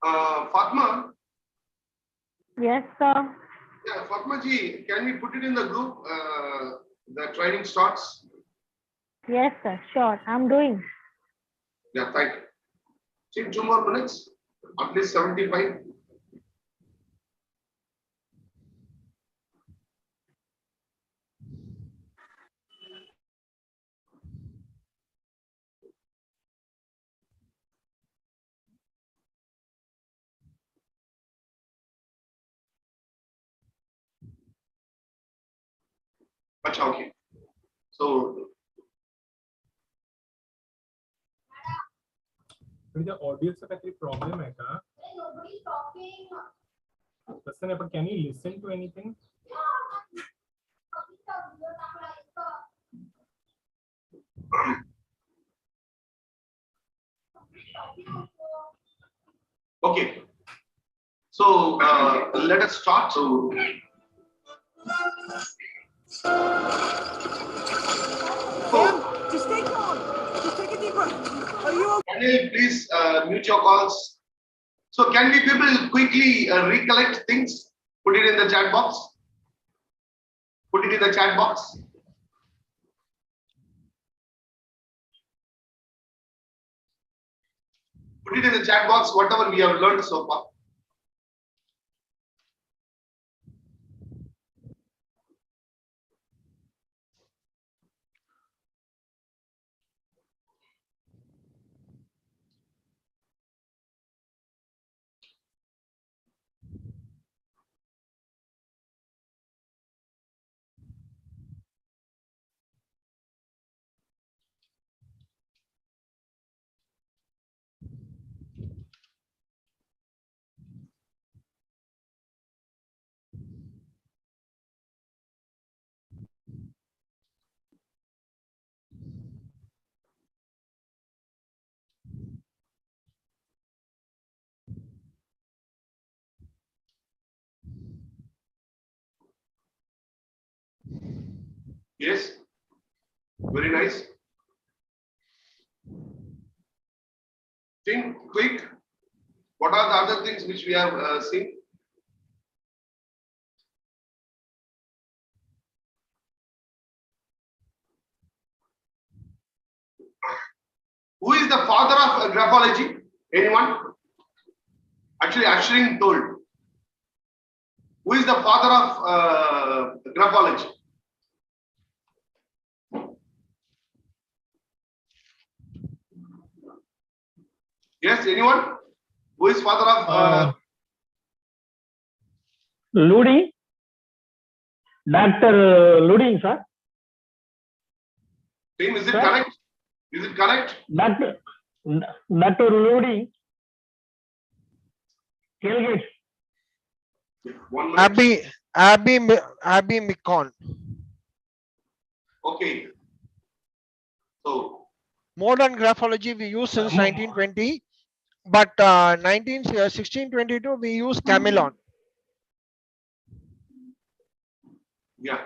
Fatma. Yes, sir. Yeah, Fatma ji, can we put it in the group? The training starts. Yes, sir. Sure. I'm doing. Yeah, thank you. See, 2 more minutes. At least 75. Acha, okay. So the audio चा काहीतरी problem आहे का? तसं नाही, but can you listen to anything? okay. So let us start. So Just stay calm. Just take a deep breath. Are you okay? can you please mute your calls? So can we people quickly recollect things? Put it in the chat box. Put it in the chat box. Put it in the chat box, whatever we have learned so far. Yes, very nice. Think quick. What are the other things which we have seen? Who is the father of graphology? Anyone? Actually, Ashrin told. Who is the father of graphology? Yes, anyone? Who is father of Luding? Dr. Luding, sir. team? Is it Sir? correct? Is it correct? Dr. Luding. Tailgate. 1 minute. Abby Mikon. Okay. So Modern graphology we use since 1920, but 1622 we use Camelon. yeah.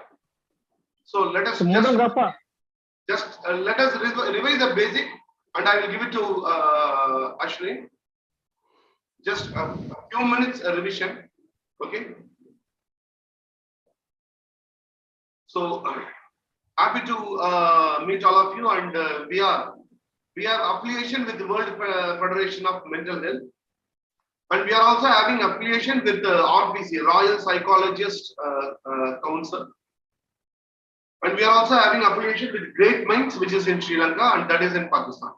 So let us Modern graph. just let us revise the basic, and I will give it to Ashwin. Just a few minutes revision. Okay. So happy to meet all of you, and we are affiliation with the World Federation of Mental Health, and we are also having affiliation with the RPC, Royal Psychologist Council, and we are also having affiliation with Great Minds, which is in Sri Lanka, and that is in Pakistan.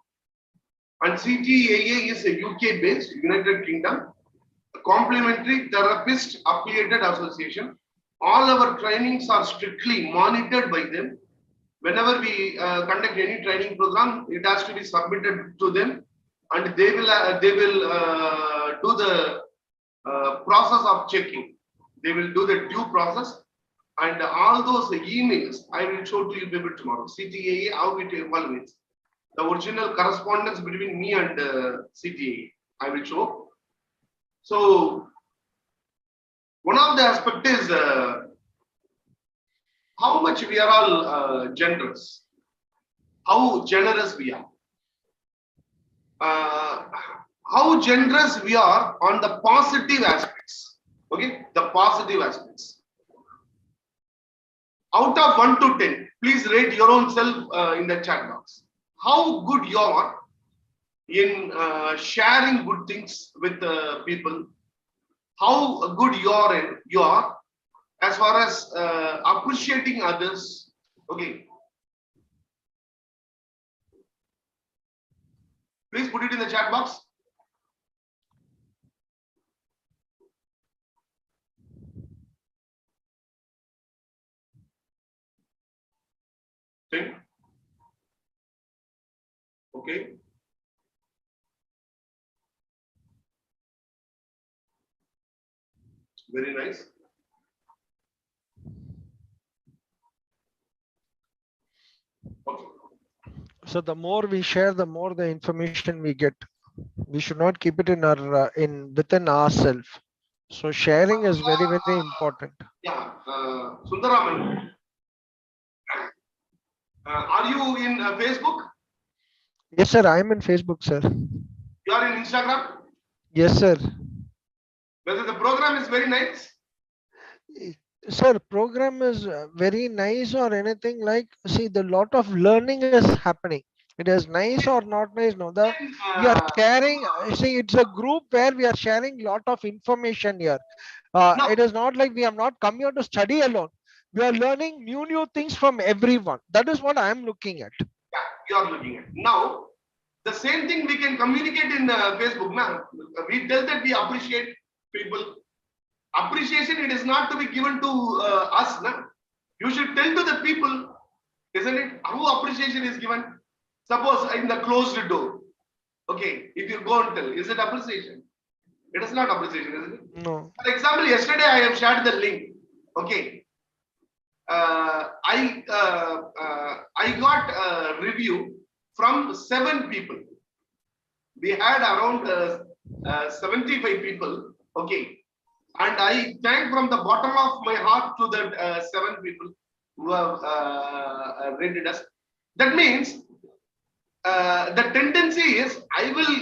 And CTAA is a UK based United Kingdom, a complementary therapist affiliated association. All our trainings are strictly monitored by them. Whenever we conduct any training program, it has to be submitted to them, and they will do the process of checking. They will do the due process, and all those emails I will show to you people tomorrow. CTAA, how it evaluates the original correspondence between me and CTAA, I will show. So one of the aspects is how much we are all generous, how generous we are. how generous we are on the positive aspects. Okay, the positive aspects. Out of 1 to 10, please rate your own self in the chat box. How good you are in sharing good things with people. How good you are as far as appreciating others. Okay. Please put it in the chat box. Think. Okay. Very nice. Okay. So the more we share, the more the information we get. We should not keep it in our within ourselves. So sharing is very, very important. Yeah, Sundaraman, are you in Facebook? Yes, sir. I am in Facebook, sir. You are in Instagram? Yes, sir. Whether the program is very nice? Sir, program is very nice or anything like, see, the lot of learning is happening. It is nice or not nice. No, we are sharing. See, it's a group where we are sharing lot of information here. No. It is not like we have not come here to study alone. We are learning new things from everyone. That is what I am looking at. Yeah, you are looking at. Now, the same thing we can communicate in Facebook. Now, we tell that we appreciate people. Appreciation, it is not to be given to us. No? You should tell to the people, isn't it? How appreciation is given? Suppose in the closed door. Okay, if you go and tell, is it appreciation? It is not appreciation, isn't it? No. For example, yesterday I have shared the link. Okay. I got a review from 7 people. We had around 75 people. Okay. And I thank from the bottom of my heart to the 7 people who have rated us. That means the tendency is I will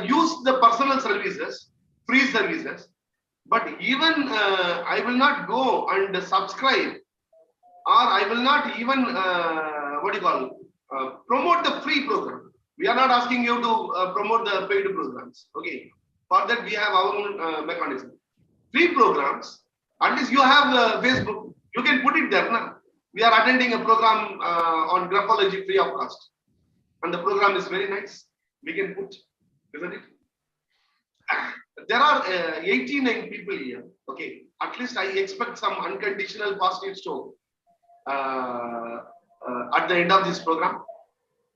use the personal services, free services, but even I will not go and subscribe, or I will not even promote the free program. We are not asking you to promote the paid programs. Okay, for that we have our own mechanism. Free programs, at least you have Facebook, you can put it there now. We are attending a program on graphology free of cost, and the program is very nice. We can put, isn't it? There are 89 people here. Okay, at least I expect some unconditional positive tone at the end of this program.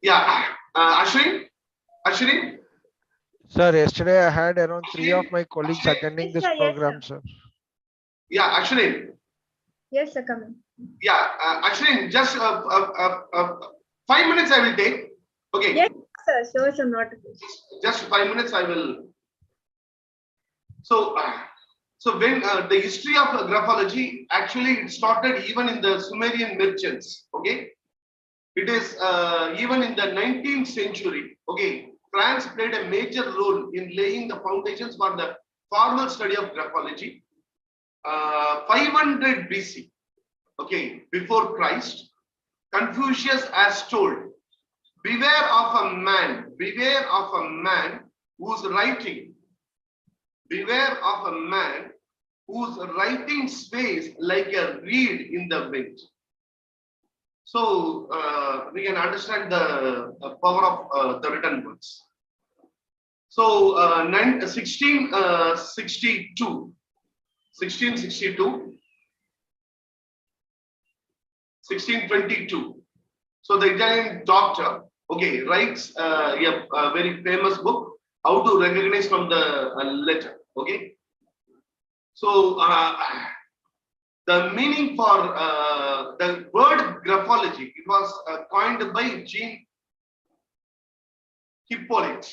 Yeah, Ashwin. Sir, yesterday I had around 3 of my colleagues attending this program, sir. Yeah, Ashwin. Yes, sir, coming. Yeah, Ashwin, just 5 minutes I will take. Okay. Yes, sir, sure, not. Just 5 minutes I will. So when the history of graphology, actually it started even in the Sumerian merchants. Okay, it is even in the 19th century. Okay, France played a major role in laying the foundations for the formal study of graphology. 500 BC, okay, before Christ, Confucius has told, beware of a man whose writing, beware of a man whose writing sways like a reed in the wind. So we can understand the power of the written words. So 1662, 1622. So the Italian doctor, okay, writes a very famous book, How to Recognize from the Letter. Okay. So the meaning for the word graphology, it was coined by Jean Hippolyte.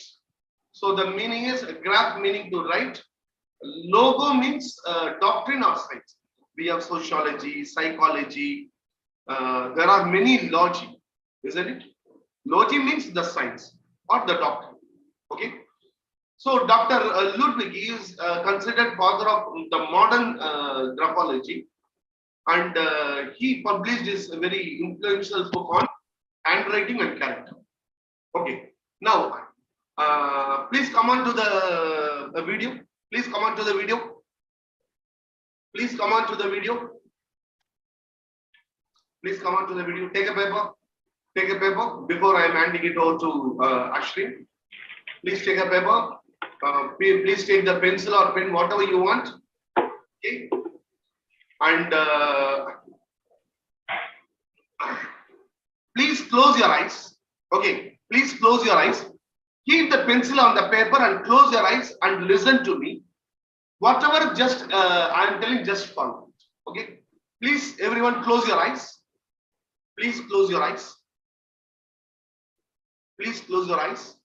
So the meaning is graph, meaning to write. Logo means doctrine or science. We have sociology, psychology. There are many logi, isn't it? Logi means the science or the doctrine. Okay. So Dr. Ludwig is considered father of the modern graphology, and he published his very influential book on handwriting and character. Okay, now please come on to the video. Please come on to the video. Please come on to the video. Please come on to the video. Take a paper. Take a paper before I am handing it over to Ashwin. Please take a paper. Please take the pencil or pen, whatever you want. Okay. And please close your eyes. Okay. Please close your eyes. Keep the pencil on the paper and close your eyes and listen to me. Whatever just I am telling, just follow. Okay. Please, everyone, close your eyes. Please close your eyes. Please close your eyes.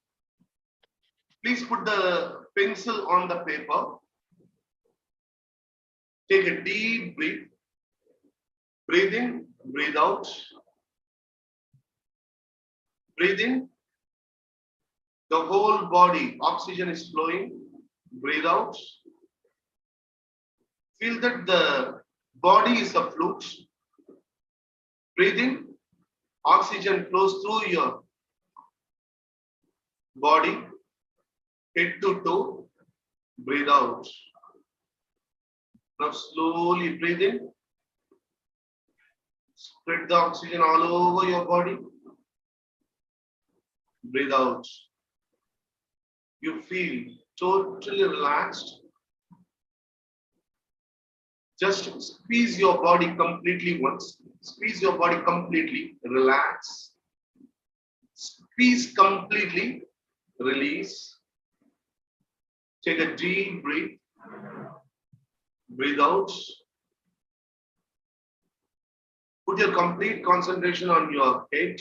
Please put the pencil on the paper. Take a deep breath. Breathe in, breathe out. Breathe in. The whole body, oxygen is flowing. Breathe out. Feel that the body is a flute. Breathe in. Oxygen flows through your body, head to toe. Breathe out. Now slowly breathe in. Spread the oxygen all over your body. Breathe out. You feel totally relaxed. Just squeeze your body completely once. Squeeze your body completely. Relax. Squeeze completely. Release. Take a deep breath. Breathe out. Put your complete concentration on your head,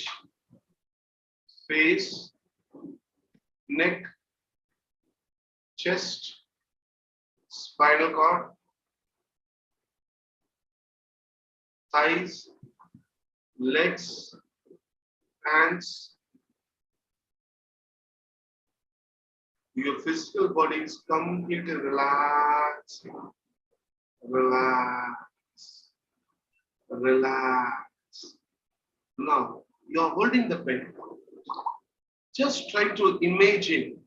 face, neck, chest, spinal cord, thighs, legs, hands. Your physical body is completely relaxed. Relax. Relax. Now you are holding the pen. Just try to imagine.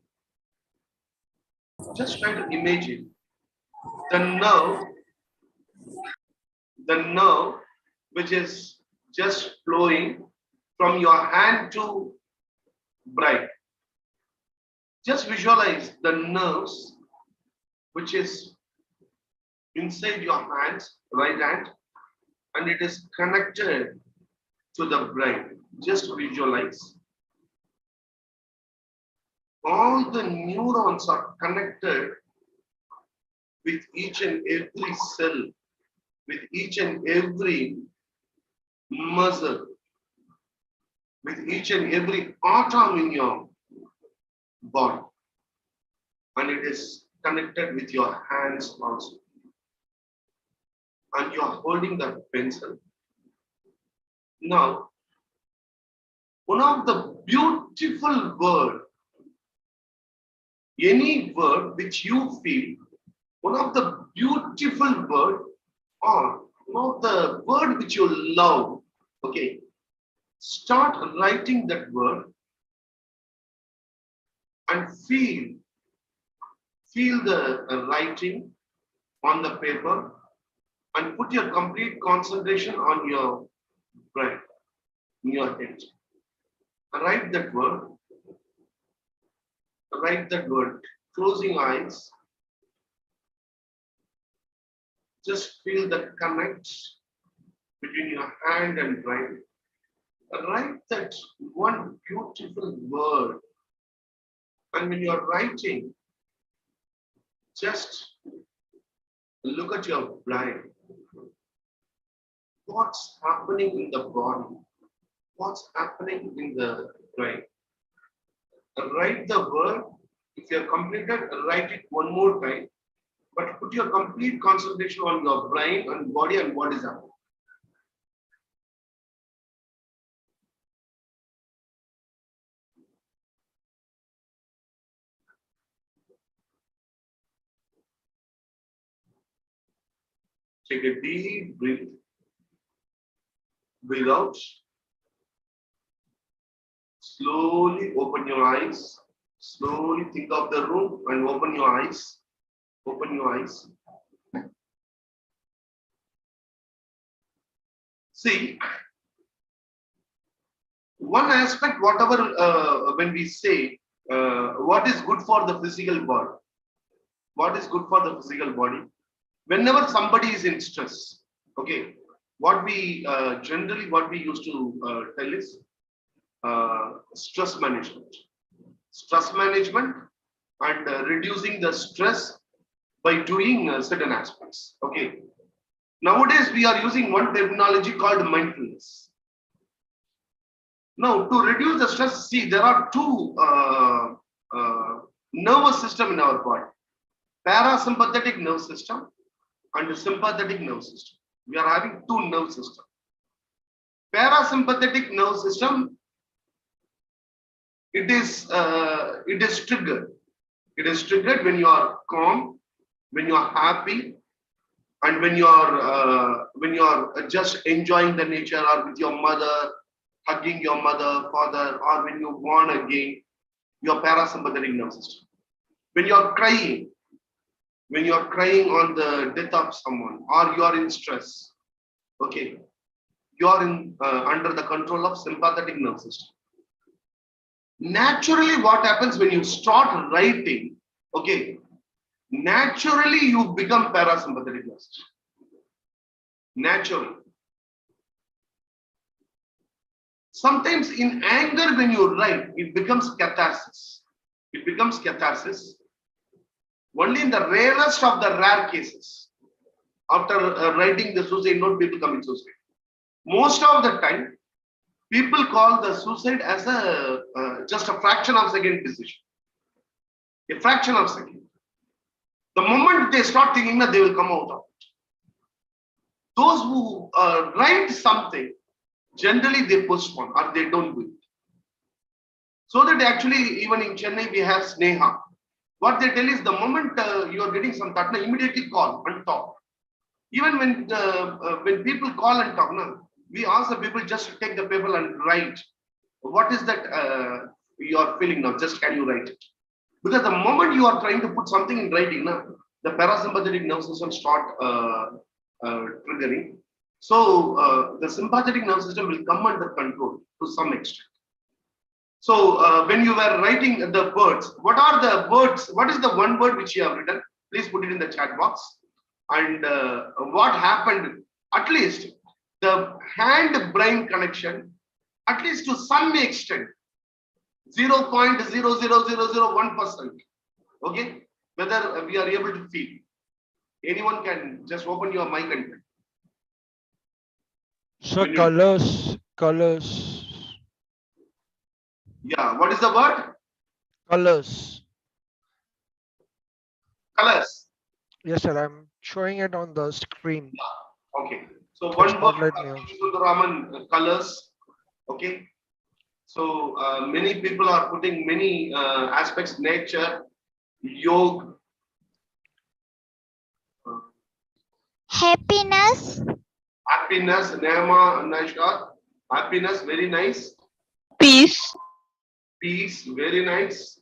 Just try to imagine the nerve which is just flowing from your hand to brain. Just visualize the nerves which is inside your hands, right hand, and it is connected to the brain. Just visualize. All the neurons are connected with each and every cell, with each and every muscle, with each and every atom in your body. And it is connected with your hands also. And you are holding the pencil. Now, one of the beautiful word, any word which you feel, one of the beautiful word or one of the word which you love, okay, start writing that word and feel the writing on the paper and put your complete concentration on your brain, in your head. Write that word. Write that word. Closing eyes. Just feel the connect between your hand and brain. Write that one beautiful word. And when you are writing, just look at your brain. What's happening in the body? What's happening in the brain? Write the word. If you have completed, write it one more time. But put your complete concentration on your brain and body and what is happening. Take a deep breath. Breathe out. Slowly open your eyes. Slowly think of the room and open your eyes. Open your eyes. See, one aspect, whatever, when we say, what is good for the physical body? What is good for the physical body? Whenever somebody is in stress, okay, what we generally what we used to tell is stress management. Stress management and reducing the stress by doing certain aspects. Okay. Nowadays we are using one terminology called mindfulness. Now to reduce the stress, see there are two nervous system in our body: parasympathetic nerve system and sympathetic nerve system. We are having two nerve systems. Parasympathetic nerve system, it is triggered. It is triggered when you are calm, when you are happy, and when you are just enjoying the nature, or with your mother, hugging your mother, father, or when you born again, your parasympathetic nerve system. When you are crying on the death of someone, or you are in stress, okay, you are in under the control of sympathetic nerve system. Naturally, what happens when you start writing, okay, naturally you become parasympathetic nerve system. Naturally. Sometimes in anger, when you write, it becomes catharsis. It becomes catharsis. Only in the rarest of the rare cases, after writing the suicide note, people commit suicide. Most of the time, people call the suicide as a just a fraction of second decision. A fraction of second. The moment they start thinking that, they will come out of it. Those who write something, generally they postpone or they don't do it. So that actually, even in Chennai, we have Sneha. What they tell is, the moment you are getting some thought, immediately call and talk. Even when people call and talk, we ask the people just to take the paper and write. What is that you are feeling now? Just can you write it? Because the moment you are trying to put something in writing, the parasympathetic nerve system start triggering. So the sympathetic nerve system will come under control to some extent. So when you were writing the words, what are the words? What is the one word which you have written? Please put it in the chat box. And what happened? At least the hand-brain connection, at least to some extent, 0.00001%. Okay, whether we are able to feel. Anyone can just open your mic and. So colors. Yeah, what is the word? Colors. Colors. Yes, sir. I'm showing it on the screen. Okay. So one word, Spotlight me Raman, colors. Okay. So many people are putting many aspects: nature, yoga, Happiness. happiness, Nema, Naishka, happiness, very nice. Peace. Peace, very nice.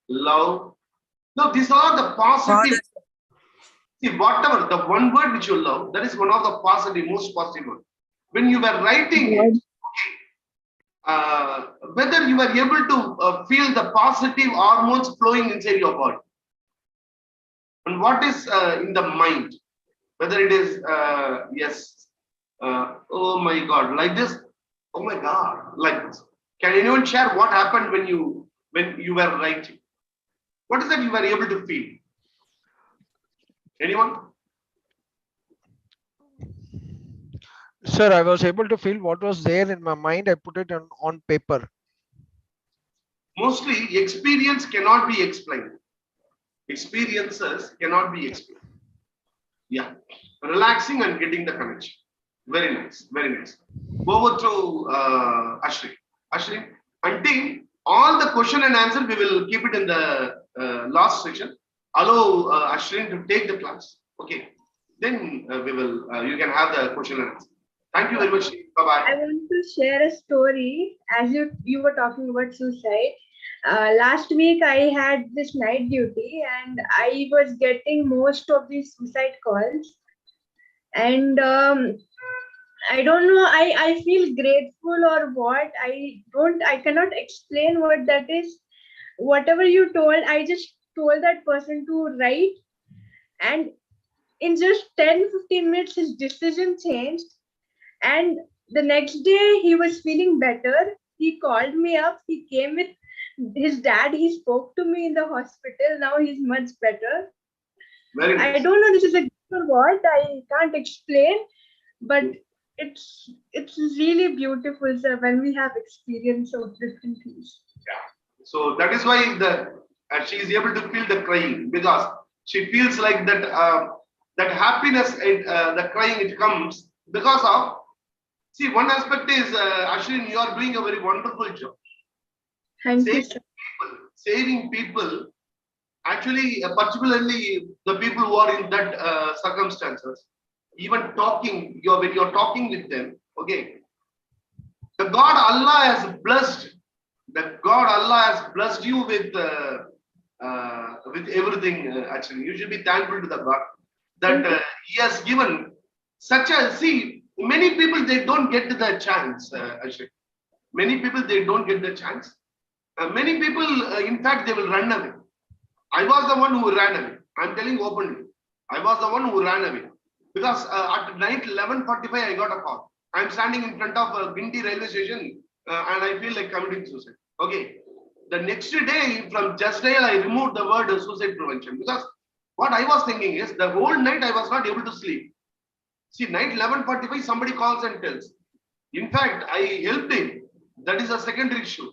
Love. Now these are the positive. See, whatever the one word which you love, that is one of the positive, most positive word. When you were writing it, whether you were able to feel the positive hormones flowing inside your body, and what is in the mind, whether it is yes, oh my God, like this, oh my God, like this. Can anyone share what happened when you were writing? What is that you were able to feel? Anyone? Sir, I was able to feel what was there in my mind. I put it on paper. Mostly experience cannot be explained. Experiences cannot be explained. Yeah. Relaxing and getting the connection. Very nice. Very nice. Over to Ashri. Ashri, until all the question and answer, we will keep it in the last section. Allow Ashrin to take the class. Okay. then we will, you can have the question and answer. Thank you very much. Bye-bye. I want to share a story as you were talking about suicide. Last week I had this night duty and I was getting most of these suicide calls. And I don't know, I feel grateful or what. I cannot explain what that is. Whatever you told, I just told that person to write, and in just 10-15 minutes his decision changed. And the next day he was feeling better. He called me up, he came with his dad, he spoke to me in the hospital. Now he's much better. Very I nice. don't know this is a gift or what, I can't explain, but it's really beautiful, sir, when we have experience of different things. So that is why she is able to feel the crying, because she feels like that that happiness, the crying, it comes because of. See, one aspect is Ashwin, you are doing a very wonderful job. Thank you, Saving sir. people, saving people. Actually, particularly the people who are in that circumstances, even talking, when you're talking with them, okay. The God Allah has blessed. The God Allah has blessed you with everything. Actually, you should be thankful to the God that He has given such a. See, many people they don't get the chance. Actually, many people they don't get the chance. Many people, in fact, they will run away. I was the one who ran away. I'm telling openly. I was the one who ran away because at night 11:45 I got a call. I'm standing in front of Bindi railway station and I feel like committing suicide. Okay. The next day from Just Dial I removed the word suicide prevention, because what I was thinking is the whole night I was not able to sleep. See, night 11:45 somebody calls and tells. In fact, I helped him. That is a secondary issue.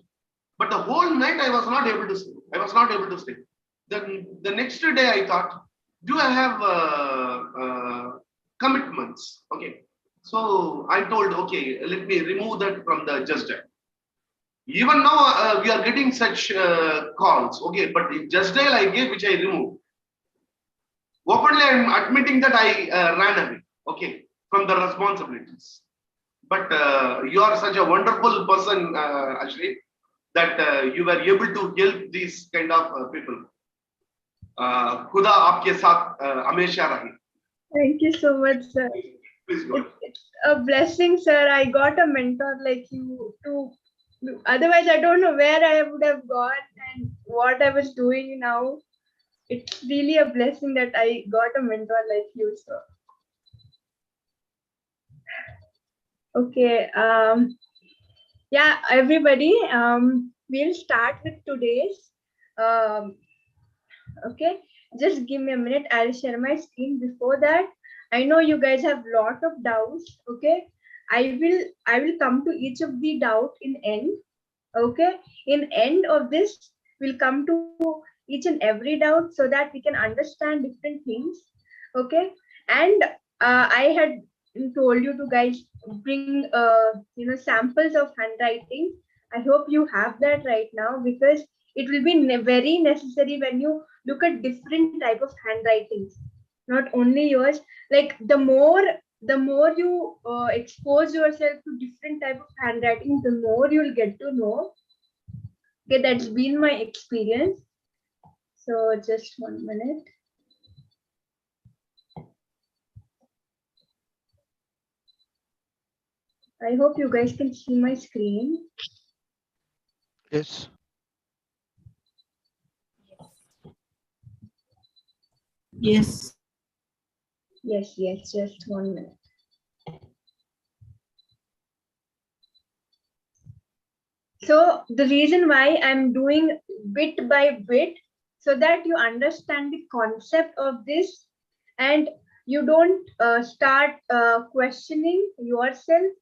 But the whole night I was not able to sleep. I was not able to sleep. Then the next day I thought, do I have commitments? Okay. So I told, okay, let me remove that from the Just Dial. Even now we are getting such calls. Okay, but the Just Dial I gave, which I removed. Openly, I am admitting that I ran away. Okay, from the responsibilities. But you are such a wonderful person, Ashri, that you were able to help these kind of people. खुदा आपके साथ हमेशा रहे. Thank you so much, sir. Please go. It's a blessing, sir. I got a mentor like you to. Otherwise, I don't know where I would have gone and what I was doing now. It's really a blessing that I got a mentor like you, sir. Okay. Yeah, everybody. We'll start with today's. Okay, just give me a minute. I'll share my screen. Before that, I know you guys have lot of doubts. Okay, I will come to each of the doubt in end. Okay, in end of this, we'll come to each and every doubt so that we can understand different things. Okay, and I had told you to guys bring samples of handwriting. I hope you have that right now, because it will be very necessary when you look at different type of handwritings, not only yours. Like the more you expose yourself to different type of handwriting, the more you'll get to know. Okay, that's been my experience. So just 1 minute. I hope you guys can see my screen. Yes. Yes. Yes, just 1 minute. So the reason why I'm doing bit by bit, so that you understand the concept of this and you don't start questioning yourself.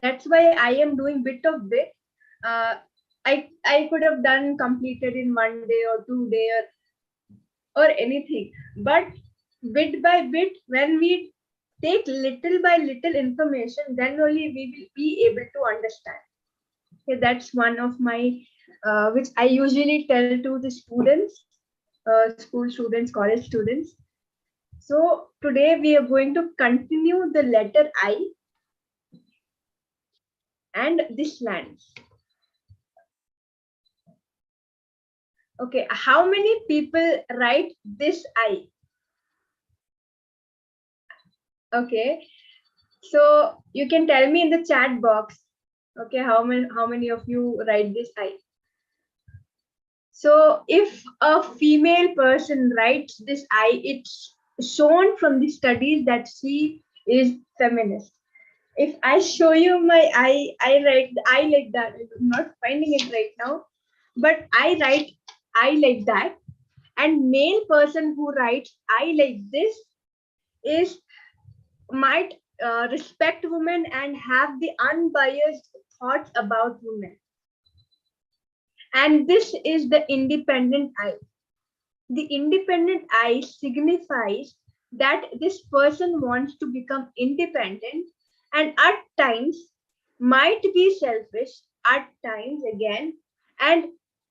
That's why I am doing bit of bit. I could have done completed in 1 day or 2 days or anything, but bit by bit, when we take little by little information, then only we will be able to understand. Okay, that's one of my which I usually tell to the students, school students, college students. So today we are going to continue the letter I and this land. Okay, how many people write this I? Okay, so you can tell me in the chat box. Okay, how many of you write this I? So if a female person writes this I, it's shown from the studies that she is feminist. If I show you my I write the I like that. I'm not finding it right now, but I write I like that. And male person who writes I like this is might respect women and have the unbiased thoughts about women. And this is the independent I. The independent I signifies that this person wants to become independent and at times might be selfish, at times again. And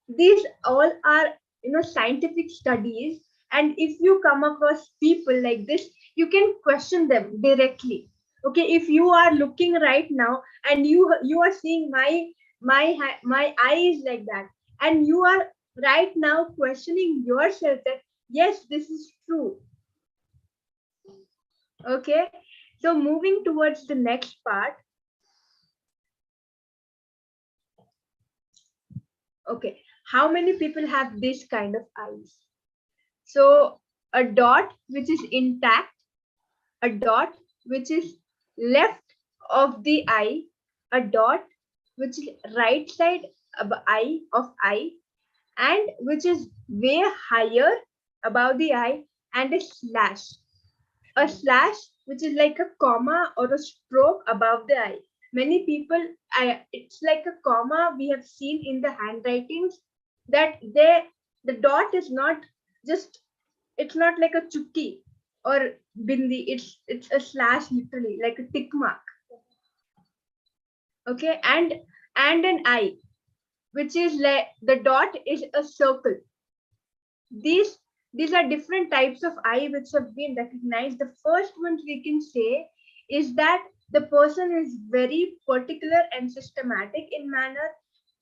these all are, scientific studies. And if you come across people like this, you can question them directly. Okay, if you are looking right now and you are seeing my eyes like that, and you are right now questioning yourself that yes, this is true. Okay, so moving towards the next part. Okay, how many people have this kind of eyes? So a dot which is intact, a dot which is left of the eye, a dot which is right side of eye, and which is way higher above the eye, and a slash. A slash which is like a comma or a stroke above the eye. Many people, it's like a comma we have seen in the handwritings, that the dot is not just, it's not like a chukki or bindi, it's a slash, literally like a tick mark. Okay, and an eye which is like the dot is a circle. These are different types of eye which have been recognized. The first one we can say is that the person is very particular and systematic in manner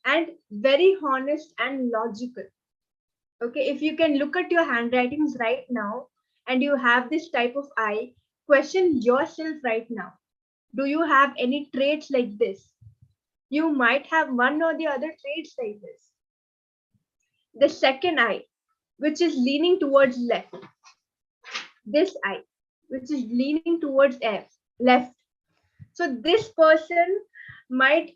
and very honest and logical. Okay, if you can look at your handwritings right now and you have this type of eye, question yourself right now. Do you have any traits like this? You might have one or the other traits like this. The second eye, which is leaning towards left. This eye, which is leaning towards left. So this person might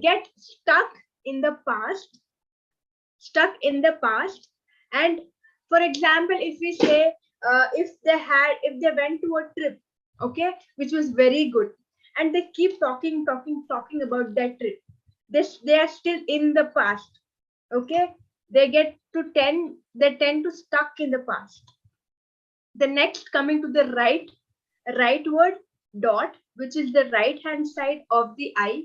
get stuck in the past, and for example, if we say if they went to a trip, okay, which was very good, and they keep talking about that trip, they are still in the past. Okay, they tend to stuck in the past. The next, coming to the rightward dot, which is the right hand side of the eye.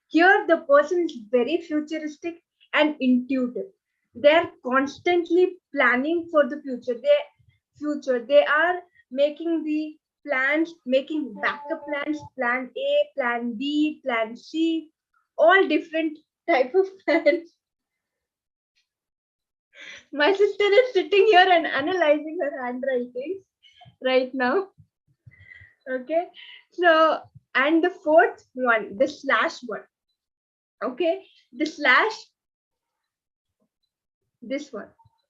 Here the person is very futuristic and intuitive. They're constantly planning for the future. They are making the plans, making backup plans, plan A, plan B, plan C, all different type of plans. My sister is sitting here and analyzing her handwriting right now. Okay, so, and the fourth one, the slash one. Okay, the slash, this one,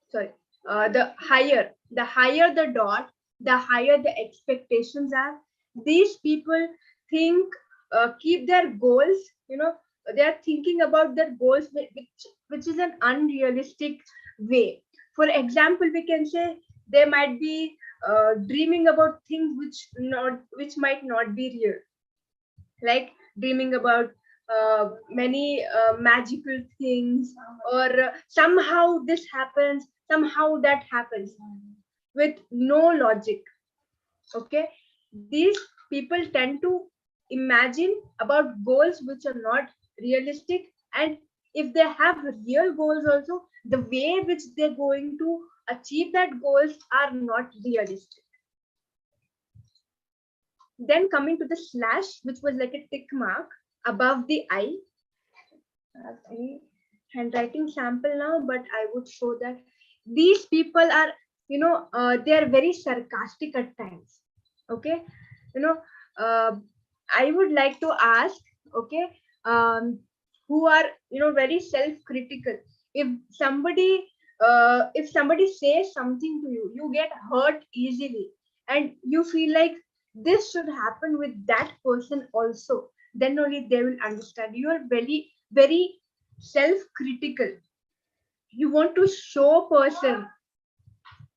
sorry, the higher the dot, the higher the expectations are. These people think, keep their goals, they are thinking about their goals, which is an unrealistic way. For example, we can say they might be dreaming about things which might not be real, like dreaming about many magical things, or somehow this happens, somehow that happens, with no logic. Okay, these people tend to imagine about goals which are not realistic, and if they have real goals also, the way which they're going to achieve that goals are not realistic. Then coming to the slash, which was like a tick mark above the I. Have any handwriting sample now, but I would show that these people are, they are very sarcastic at times. Okay, you know, I would like to ask, okay, who are very self-critical. If somebody says something to you, you get hurt easily, and you feel like this should happen with that person also. Then only they will understand. You are very self-critical. You want to show person.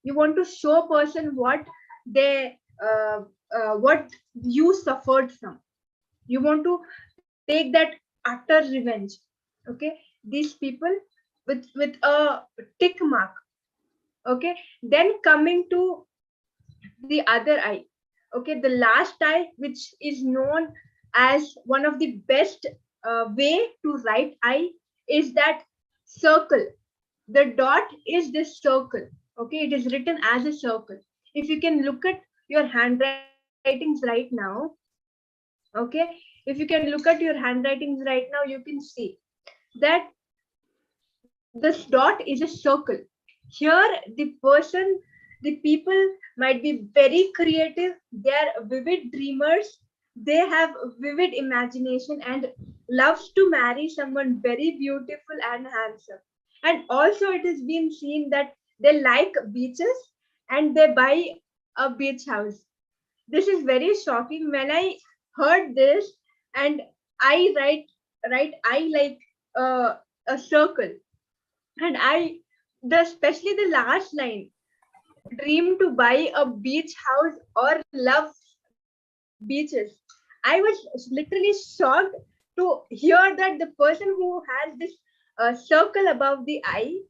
You want to show person they what you suffered from. You want to take that utter revenge. Okay, these people with a tick mark. Okay, then coming to the other eye. Okay, the last eye, which is known as one of the best way to write eye, is that circle. The dot is this circle. Okay, it is written as a circle. If you can look at your handwritings right now, okay, if you can look at your handwritings right now, you can see that this dot is a circle. Here the people might be very creative. They are vivid dreamers. They have vivid imagination and loves to marry someone very beautiful and handsome. And also it has been seen that they like beaches and they buy a beach house. This is very shocking. When I heard this, and I write I like a circle, and especially the last line, dream to buy a beach house or love beaches. I was literally shocked to hear that the person who has this circle above the eye,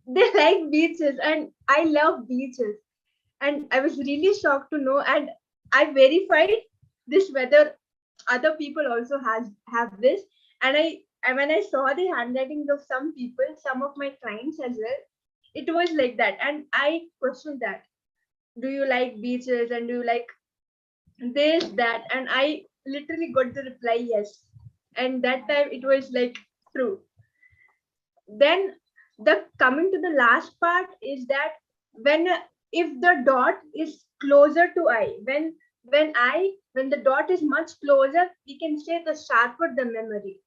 they like beaches, and I love beaches. And I was really shocked to know, and I verified this whether other people also have this. And when I saw the handwritings of some people, some of my clients as well, it was like that. And I questioned that, do you like beaches and do you like this, that? And I literally got the reply yes. And that time it was like true. Then the coming to the last part is that when if the dot is closer to I, when the dot is much closer, we can say the sharper the memory.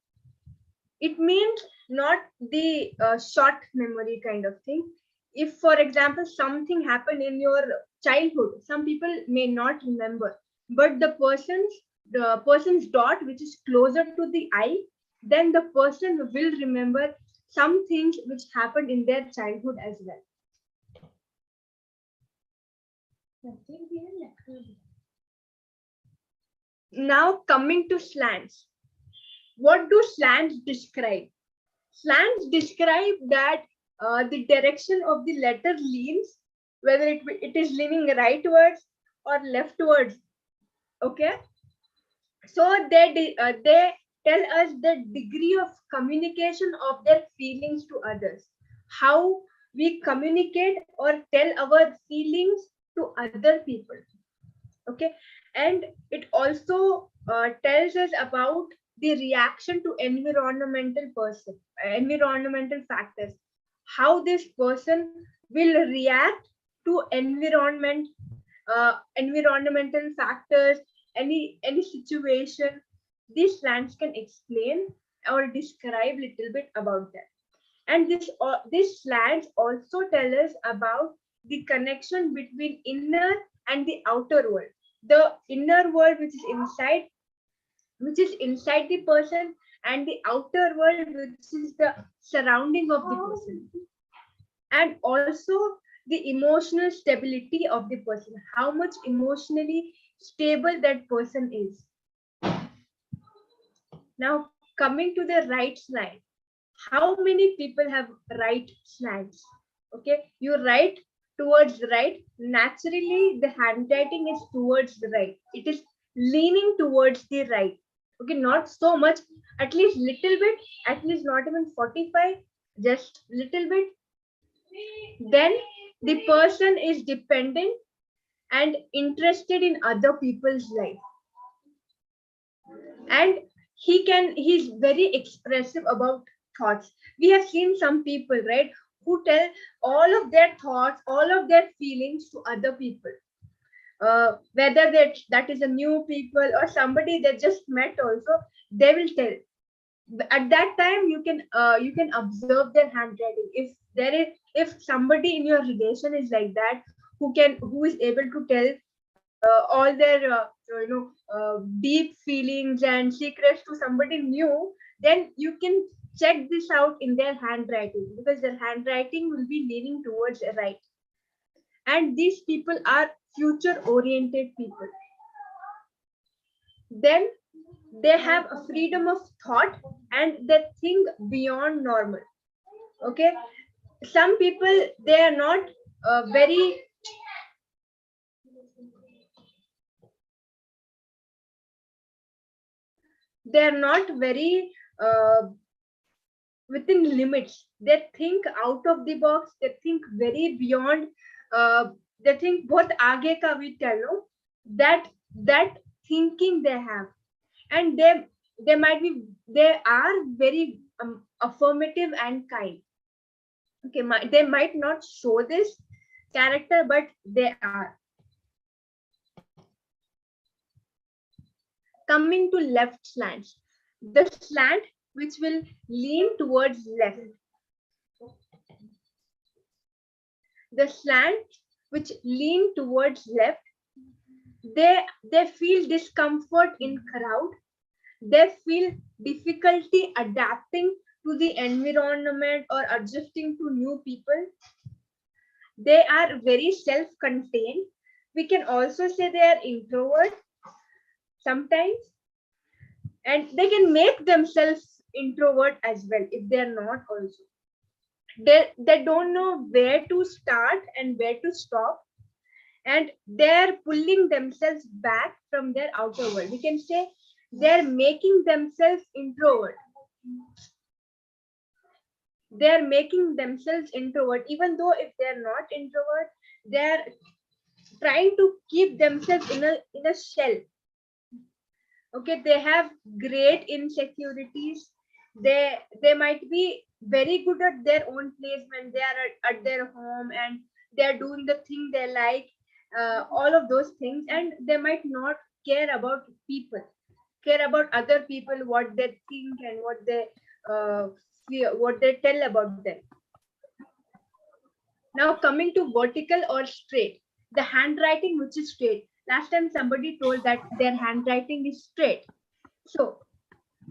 It means not the short memory kind of thing. If, for example, something happened in your childhood, some people may not remember, but the person's dot, which is closer to the eye, then the person will remember some things which happened in their childhood as well. Now coming to slants. What do slants describe? Slants describe that the direction of the letter leans, whether it is leaning rightwards or leftwards. Okay, so they tell us the degree of communication of their feelings to others, how we communicate or tell our feelings to other people. Okay, and it also tells us about the reaction to environmental factors, how this person will react to environmental factors, any situation. These slants can explain or describe little bit about that. And this slants also tell us about the connection between inner and the outer world. The inner world, which is inside the person, and the outer world, which is the surrounding of the person. And also the emotional stability of the person, how much emotionally stable that person is. Now coming to the right slant. How many people have right slants? Okay, you write towards the right. Naturally, the handwriting is towards the right. It is leaning towards the right. Okay, not so much, at least little bit, at least not even 45, just little bit. Then the person is dependent and interested in other people's life. And he's very expressive about thoughts. We have seen some people, right, who tell all of their thoughts, all of their feelings to other people. Whether that is a new people or somebody they just met also, they will tell. At that time you can observe their handwriting. If somebody in your relation is like that, who is able to tell all their deep feelings and secrets to somebody new, then you can check this out in their handwriting, because their handwriting will be leaning towards the right. And these people are future oriented people. Then they have a freedom of thought and they think beyond normal. Okay, some people, they are not very within limits. They think out of the box, they think very beyond, they think बहुत आगे का we tell, no? that thinking they have. And they are very affirmative and kind. Okay, they might not show this character, but they are. Coming to left slants, the slant which will lean towards left, the slant which lean towards left, they feel discomfort in crowd, they feel difficulty adapting to the environment or adjusting to new people. They are very self-contained. We can also say they are introvert sometimes, and they can make themselves introvert as well if they are not also. They don't know where to start and where to stop, and they're pulling themselves back from their outer world. We can say they're making themselves introvert. They're making themselves introvert, even though if they're not introvert, they're trying to keep themselves in a shell. Okay, they have great insecurities. They might be very good at their own place when they are at their home and they're doing the thing they like, all of those things, and they might not care about people, care about other people, what they think and what they fear, what they tell about them. Now coming to vertical or straight, the handwriting which is straight. Last time somebody told that their handwriting is straight. So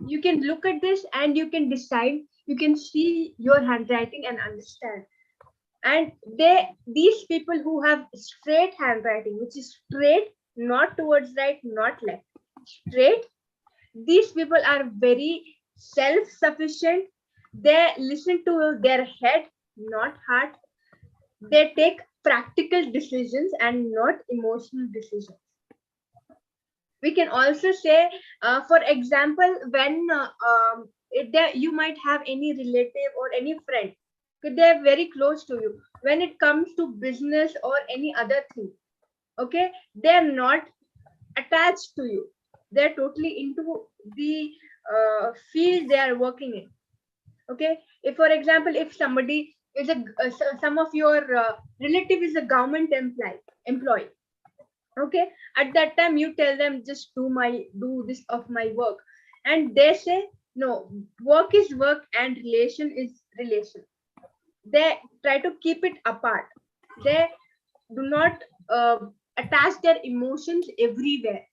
you can look at this and you can decide, you can see your handwriting and understand. And these people who have straight handwriting, which is straight, not towards right, not left, straight, these people are very self-sufficient. They listen to their head, not heart. They take practical decisions and not emotional decisions. We can also say, for example, when you might have any relative or any friend, they're very close to you. When it comes to business or any other thing, okay, they're not attached to you. They're totally into the field they are working in. Okay, if for example, if somebody is some of your relative is a government employee, okay, at that time you tell them just do this of my work, and they say no, work is work and relation is relation. They try to keep it apart. They do not attach their emotions everywhere.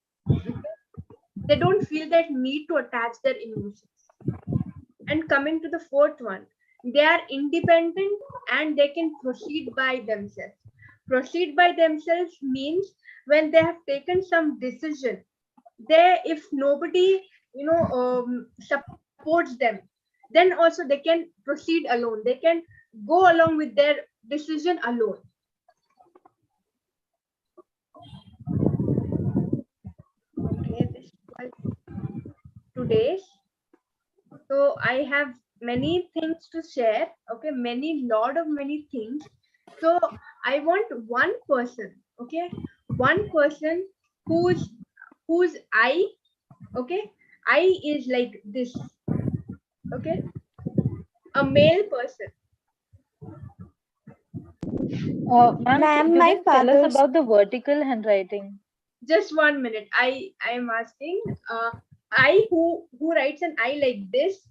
They don't feel that need to attach their emotions. And coming to the fourth one, they are independent and they can proceed by themselves. Proceed by themselves means when they have taken some decision, if nobody supports them, then also they can proceed alone. They can go along with their decision alone. Okay, this was today's. So I have many things to share. Okay, many things. So I want one person, okay, one person whose eye, okay, eye is like this, okay, a male person. Ma'am, Ma'am, you my didn't tell us father's- about the vertical handwriting. Just 1 minute. I am asking. I who writes an I like this?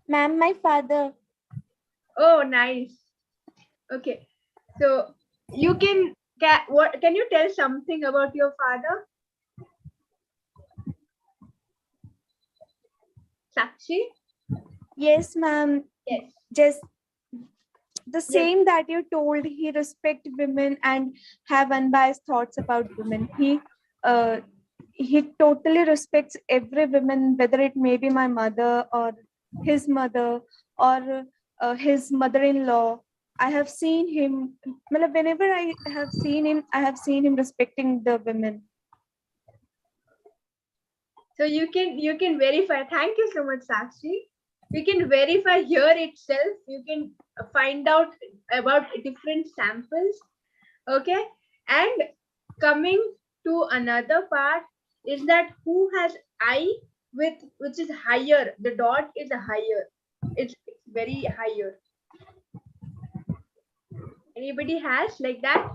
Ma'am, my father. Oh, nice. Okay, so you what can you tell something about your father? Sakshi? Yes, ma'am. Yes. Just the same that you told. He respect women and have unbiased thoughts about women. He totally respects every woman, whether it may be my mother or his mother or his mother-in-law. I have seen him. Whenever I have seen him, I have seen him respecting the women. So you can verify. Thank you so much, Sakshi. You can verify here itself. You can find out about different samples. Okay, and coming to another part is that who has I with which is higher. The dot is higher. It's very higher. Anybody has like that?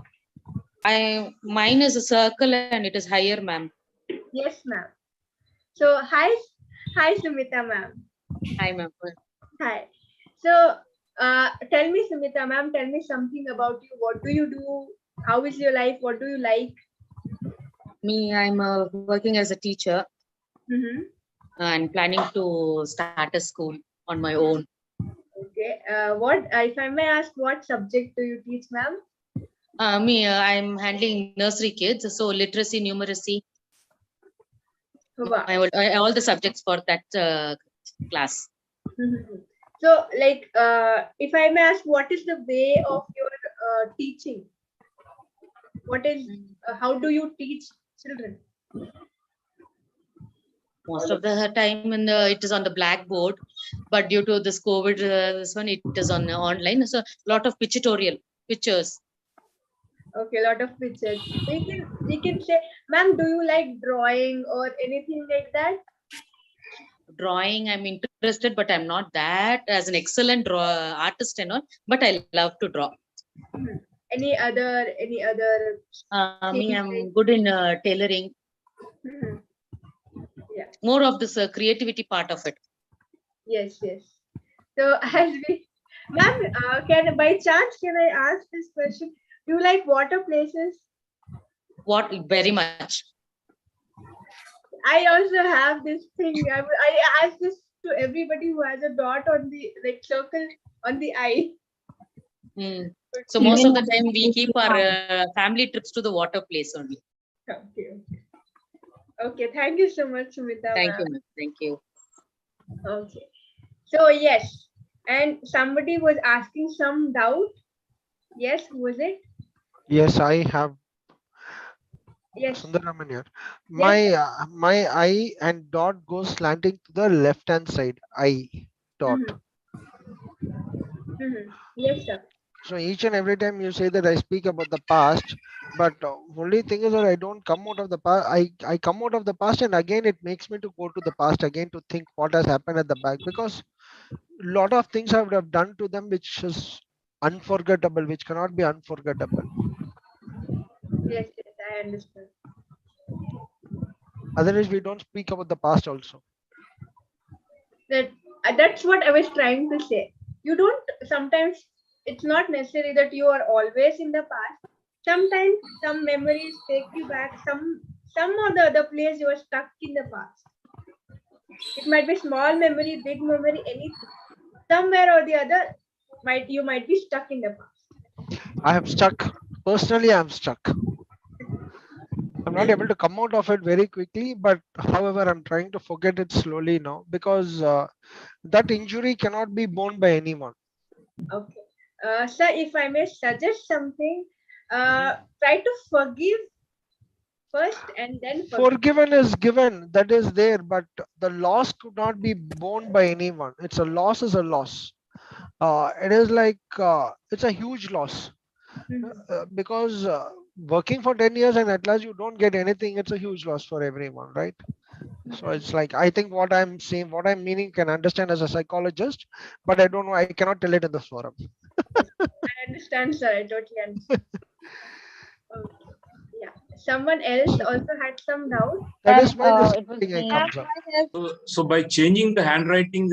Mine is a circle and it is higher, ma'am. Yes, ma'am. So hi Sumita ma'am. Hi, ma'am. Hi. So tell me Sumita ma'am, tell me something about you. What do you do? How is your life? What do you like? Me, I'm working as a teacher Mm-hmm. and planning to start a school on my own. Okay. What if I may ask, what subject do you teach, ma'am? I'm handling nursery kids, so literacy, numeracy, Wow. all the subjects for that class. Mhm. So, like, if I may ask, what is the way of your teaching? What is, how do you teach children? Most of the time, it is on the blackboard, but due to this COVID, this one it is on online. So, lot of pictures. Okay, a lot of pictures. We can say, ma'am, do you like drawing or anything like that? Drawing, I'm interested, but I'm not that as an excellent artist and all. But I love to draw. Hmm. Any other Me, things I'm like? good in tailoring. Mhm. Yeah. More of this creativity part of it. Yes. So as we, ma'am, can by chance can I ask this question? Do you like water places? What very much. I also have this thing. I ask this to everybody who has a dot on the like circle on the eye. Mm. So most of the time we keep our family trips to the water place only. Okay. Thank you so much, Sumita. Thank ma'am. you, ma'am. Thank you. Okay. So yes, and somebody was asking some doubt. Yes, who was it? Yes, I have Yes. Sundaraman here. Yes. My eye and dot goes slanting to the left hand side. I dot. Yes, sir. So each and every time you say that I speak about the past, but only thing is that I don't come out of the past. I come out of the past and again it makes me to go to the past again to think what has happened at the back, because a lot of things I would have done to them which is unforgettable, which cannot be unforgettable. Yes, I understand. Otherwise, we don't speak about the past also. That's what I was trying to say. You don't sometimes. It's not necessary that you are always in the past. Sometimes some memories take you back. Some or the other place you are stuck in the past. It might be small memory, big memory, anything. Somewhere or the other, you might be stuck in the past. I am stuck. Personally, I am stuck. I'm not able to come out of it very quickly, but however, I'm trying to forget it slowly now, because that injury cannot be borne by anyone. Okay. Sir, if I may suggest something, try to forgive first and then forget. Forgiven is given, that is there, but the loss could not be borne by anyone. It's a loss is a loss. It is like it's a huge loss, because working for 10 years and at last you don't get anything, it's a huge loss for everyone, right? So it's like, I think what I'm saying, what I'm meaning can understand as a psychologist, but I don't know, I cannot tell it in this forum. I understand, sir. I totally understand. Okay. Yeah. Someone else also had some doubt. That Ma'am, is why this it was thing me. comes up. So by changing the handwriting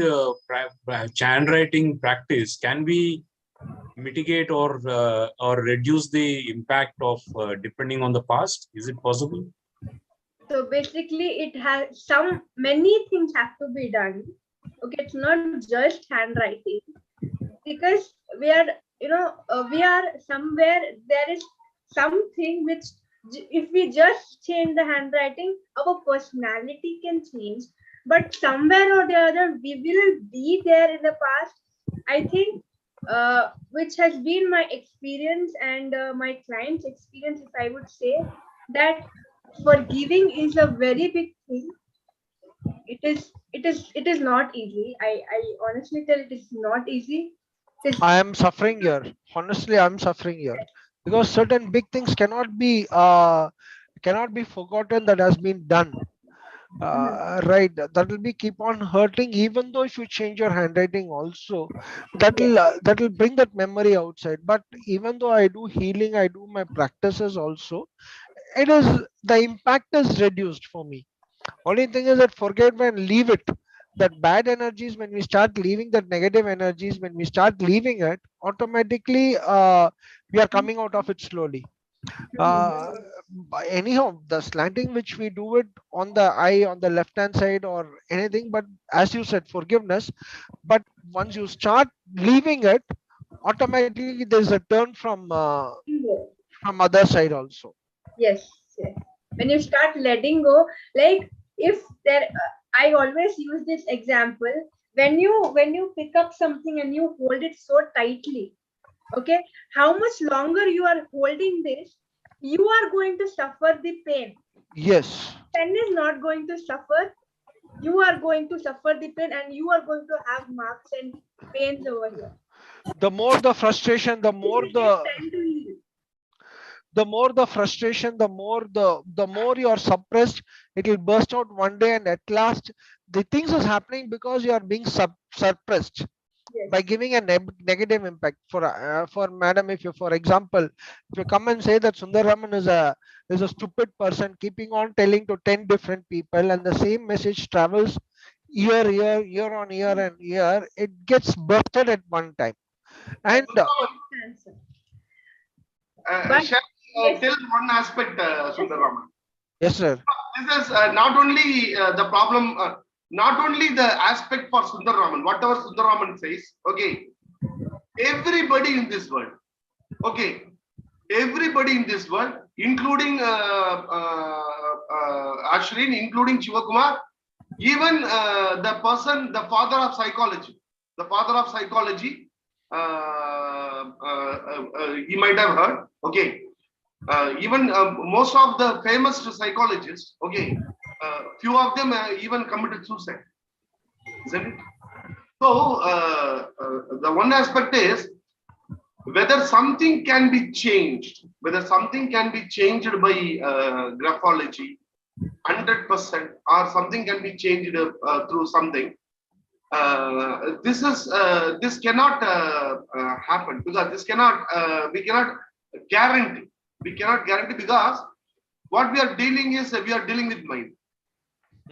practice, can we mitigate or reduce the impact of depending on the past? Is it possible? So basically, it has many things have to be done. Okay, it's not just handwriting, because we are, we are somewhere, there is something which, if we just change the handwriting, our personality can change, but somewhere or the other we will be there in the past. I think, which has been my experience and my client's experience, if I would say, that forgiving is a very big thing. It is not easy. I honestly tell, it is not easy. I am suffering here. Honestly, I'm suffering here because certain big things cannot be forgotten that has been done. Right, that will be keep on hurting even though if you change your handwriting also, that will bring that memory outside. But even though I do healing, I do my practices also, it is, the impact is reduced for me. Only thing is that forget and leave it. That bad energies, when we start leaving that negative energies, when we start leaving it, automatically we are coming out of it slowly. Anyhow, the slanting which we do it on the eye, on the left hand side or anything, but as you said, forgiveness. But once you start leaving it, automatically there's a turn from other side also. Yes, yes. When you start letting go, like, if there, I always use this example. When you pick up something and you hold it so tightly, okay, how much longer you are holding this, you are going to suffer the pain. Yes. Pen is not going to suffer. You are going to suffer the pain, and you are going to have marks and pains over here. The more the frustration, the more It takes time to heal. the more the frustration, the more you are suppressed, it will burst out one day, and at last the things is happening because you are being suppressed by giving a negative impact. For madam, if you, for example, if you come and say that Sundaraman is a stupid person, keeping on telling to 10 different people, and the same message travels year on year and year, it gets bursted at one time. And Shall I tell one aspect, Sundaraman? yes, sir. This is not only the problem, not only the aspect for Sundaraman, whatever Sundaraman says, okay, everybody in this world, okay, everybody in this world, including Ashrin, including Shivakumar, even the person, the father of psychology, he might have heard, okay. Even most of the famous psychologists, okay, few of them even committed suicide, isn't it? So the one aspect is whether something can be changed, by graphology, 100%, or something can be changed through something. This cannot happen, because this cannot we cannot guarantee. We cannot guarantee, because what we are dealing with mind.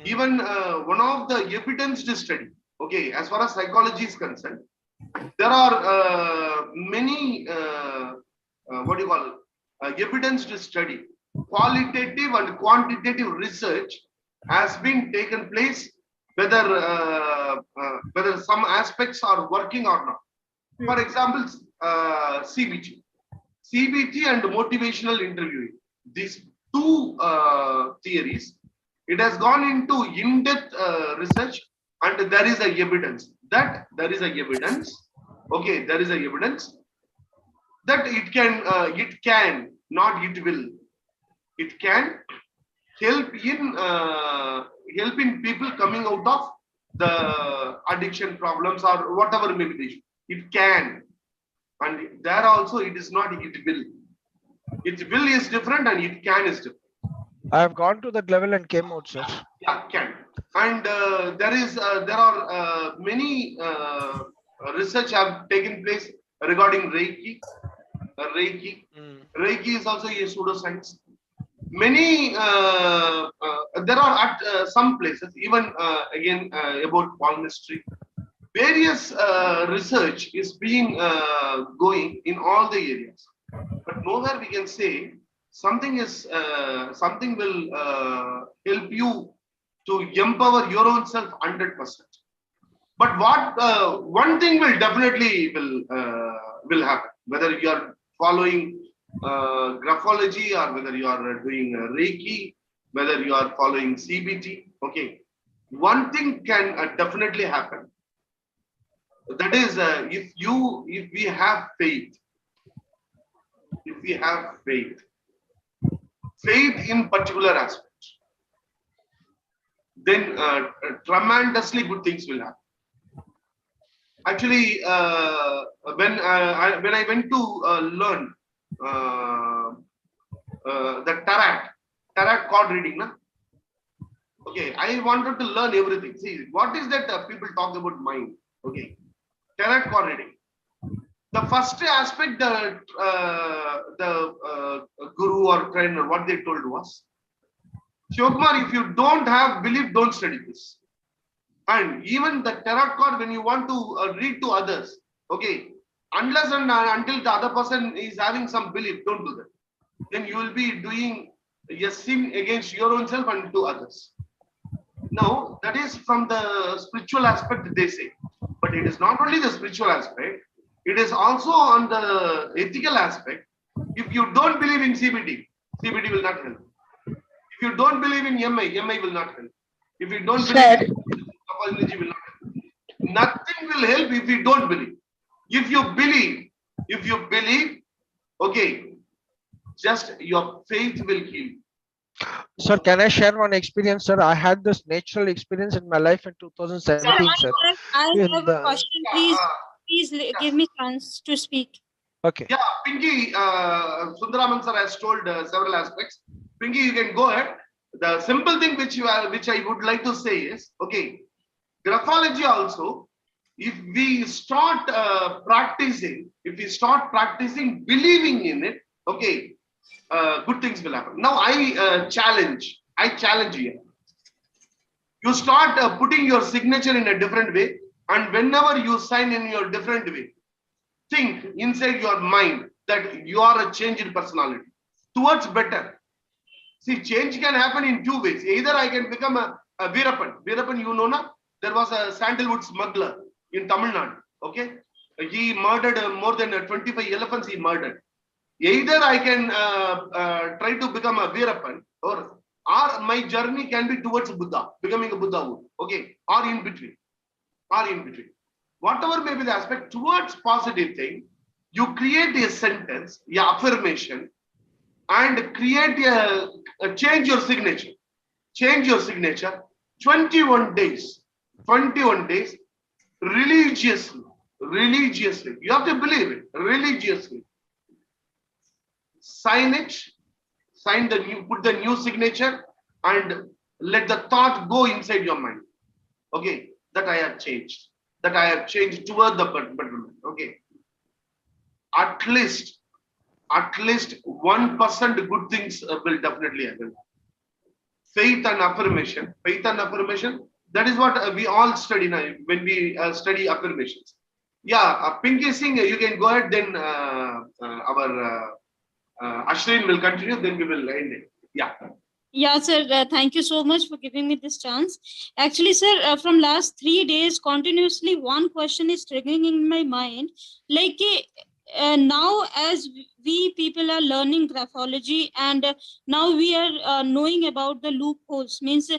Even one of the evidence to study, okay, as far as psychology is concerned, there are many evidence to study. Qualitative and quantitative research has been taken place, whether some aspects are working or not. For example, CBT and motivational interviewing. These two theories, it has gone into in-depth research, and there is a evidence that okay, there is a evidence that it can help in people coming out of the addiction problems or whatever may be the issue. It can, and there also it is not, it will. Its will is different and it can is different. I have gone to that level and came out, sir. Yeah, can. And there are many research have taken place regarding Reiki. Reiki is also a pseudoscience. Many there are at some places, even again about palmistry. Various research is being going in all the areas, but nowhere we can say something something will help you to empower your own self 100%. But what one thing will definitely will happen, whether you are following graphology or whether you are doing Reiki, whether you are following CBT. Okay, one thing can definitely happen. That is, if we have faith, faith in particular aspects, then tremendously good things will happen. Actually, when I went to learn the tarot card reading, na? Okay, I wanted to learn everything. See, what is that people talk about mind? Okay, tarot card reading. The first aspect, the guru or trainer, what they told was, Shivkumar, if you don't have belief, don't study this. And even the tarot card, when you want to read to others, okay, unless and until the other person is having some belief, don't do that. Then you will be doing a sin against your own self and to others. Now, that is from the spiritual aspect, they say. But it is not only the spiritual aspect, it is also on the ethical aspect. If you don't believe in CBT, CBT will not help. If you don't believe in MI will not help. If you don't believe in energy will not help. Nothing will help if you don't believe. If you believe, okay, just your faith will heal you. Sir, can I share one experience, sir? I had this natural experience in my life in 2017, sir. I In have the- a question. Please give me chance to speak. Okay. Yeah, Pinky, Sundaraman sir has told several aspects. Pinky, you can go ahead. The simple thing which I would like to say is, okay, graphology also, if we start practicing, believing in it, okay, good things will happen. Now I challenge you. You start putting your signature in a different way, and whenever you sign in your different way, think inside your mind that you are a changed personality towards better. See, change can happen in two ways. Either I can become a Veerappan. Veerappan, you know, na? There was a sandalwood smuggler in Tamil Nadu. Okay, he murdered more than 25 elephants. He murdered. Either I can try to become a Veerappan, or my journey can be towards Buddha, becoming a Buddha. Okay, or in between. Whatever may be the aspect, towards positive thing, you create a sentence, a affirmation, and create change your signature. 21 days, religiously. You have to believe it, religiously. Put the new signature, and let the thought go inside your mind. Okay, that I have changed toward the betterment. Okay, at least 1% good things will definitely happen. Faith and affirmation. That is what we all study now when we study affirmations. Yeah, Pinky Singh, you can go ahead. Then our Ashrin will continue. Then we will end it. Yeah. Yeah, sir. Thank you so much for giving me this chance. Actually, sir, from last 3 days, continuously one question is triggering in my mind. Like now, as we people are learning graphology, and now we are knowing about the loopholes. Means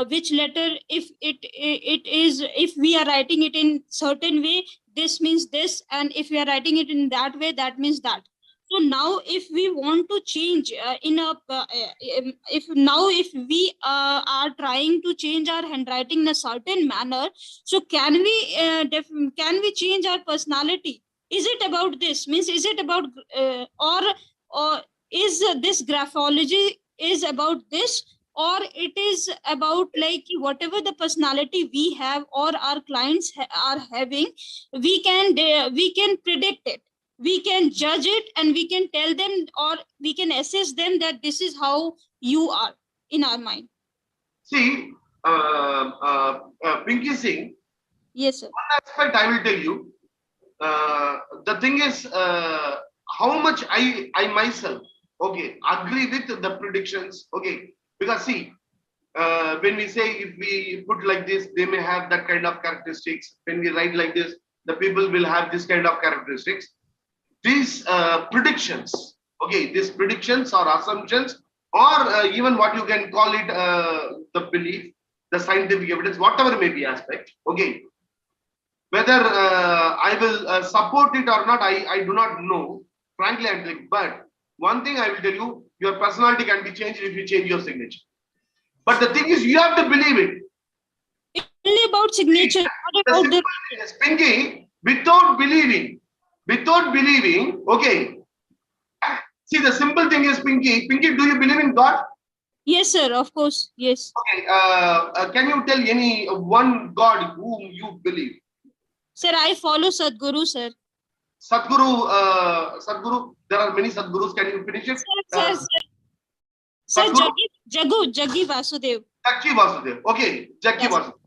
which letter, if if we are writing it in certain way, this means this, and if we are writing it in that way, that means that. So now, if we want to change if we are trying to change our handwriting in a certain manner, so can we change our personality? Is it about this? Means is it about or is this graphology is about this, or it is about like whatever the personality we have or our clients are having, we can predict it, we can judge it, and we can tell them or we can assess them that this is how you are in our mind. See, Pinky Singh, Yes, sir. one aspect I will tell you. The thing is, how much I myself, okay, agree with the predictions, okay, because see, when we say if we put like this, they may have that kind of characteristics. When we write like this, the people will have this kind of characteristics. These predictions, okay, these predictions or assumptions, or even what you can call it, the belief, the scientific evidence, whatever may be aspect, okay. Whether I will support it or not, I do not know, frankly, I'm telling. But one thing I will tell you, your personality can be changed if you change your signature. But the thing is, you have to believe it. It's only about signature, not The about simple thing is, Pinky, without believing, okay. See, the simple thing is, Pinky, do you believe in God? Yes, sir, of course, yes. Okay, can you tell any one God whom you believe? Sir, I follow Sadhguru, sir. Sadhguru, there are many Sadhgurus. Can you finish it? Sir, Jaggi Vasudev. Jaggi Vasudev. Okay, Jaggi Yes. Vasudev.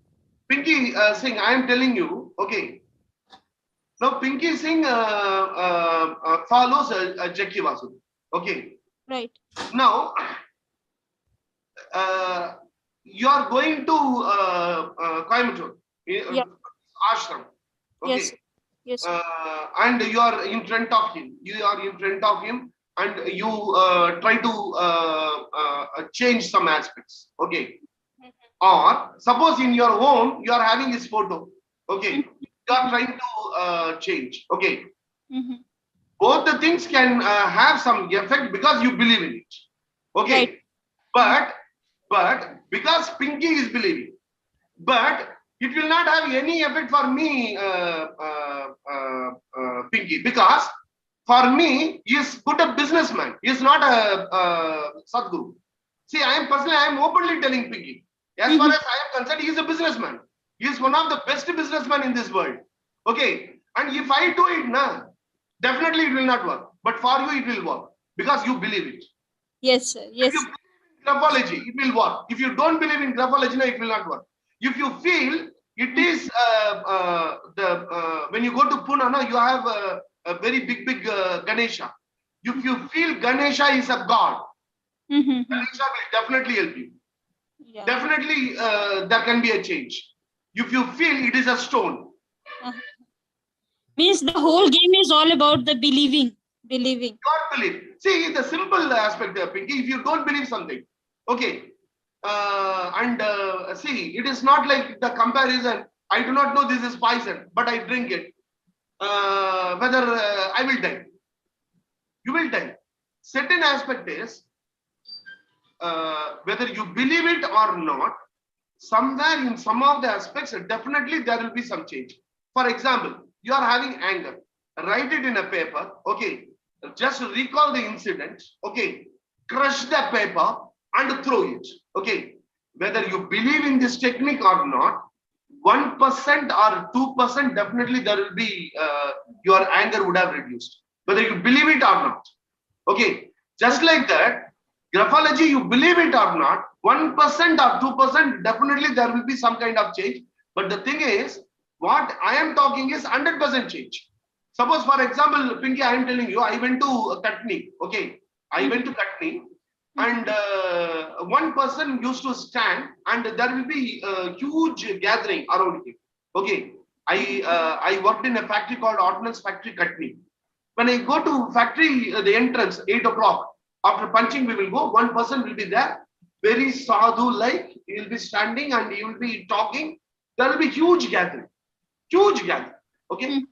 Pinky Singh, I am telling you, okay. Now, Pinky Singh follows Jaggi Vasudev. Okay. Right. Now, you are going to Coimbatore, ashram. Okay. Yes. Yes. And you are in front of him. And you try to change some aspects. Okay. Or suppose in your home you are having his photo. Okay. You are trying to change. Okay. Both the things can have some effect because you believe in it. Okay. Right. But because Pinky is believing, but it will not have any effect for me, Pinky, because for me, he is good a businessman. He is not a Sadhguru. See, I am openly telling Pinky. As far as I am concerned, he is a businessman. He is one of the best businessmen in this world. Okay. And if I do it, definitely it will not work. But for you, it will work because you believe it. Yes, sir. Yes. If you believe in graphology, it will work. If you don't believe in graphology, it will not work. If you feel it is when you go to Pune, you have a very big Ganesha. If you feel Ganesha is a god, Ganesha will definitely help you. Yeah. Definitely there can be a change. If you feel it is a stone. Means the whole game is all about the believing. God believe. See, the simple aspect there, Pinky, if you don't believe something, okay. See, it is not like the comparison. I do not know this is poison, but I drink it. Whether I will die. You will die. Certain aspect is whether you believe it or not, somewhere in some of the aspects, definitely there will be some change. For example, you are having anger. Write it in a paper. Okay. Just recall the incident. Okay. Crush the paper and throw it. Okay. Whether you believe in this technique or not, 1% or 2%, definitely there will be your anger would have reduced. Whether you believe it or not. Okay. Just like that, graphology, you believe it or not, 1% or 2%, definitely there will be some kind of change. But the thing is, what I am talking is 100% change. Suppose, for example, Pinky, I am telling you, I went to Katni. Okay. I went to Katni. And one person used to stand, and there will be a huge gathering around him. Okay, I worked in a factory called Ordnance Factory, Katni. When I go to factory, the entrance 8 o'clock. After punching, we will go. One person will be there, very sadhu like. He will be standing and he will be talking. There will be huge gathering, Okay.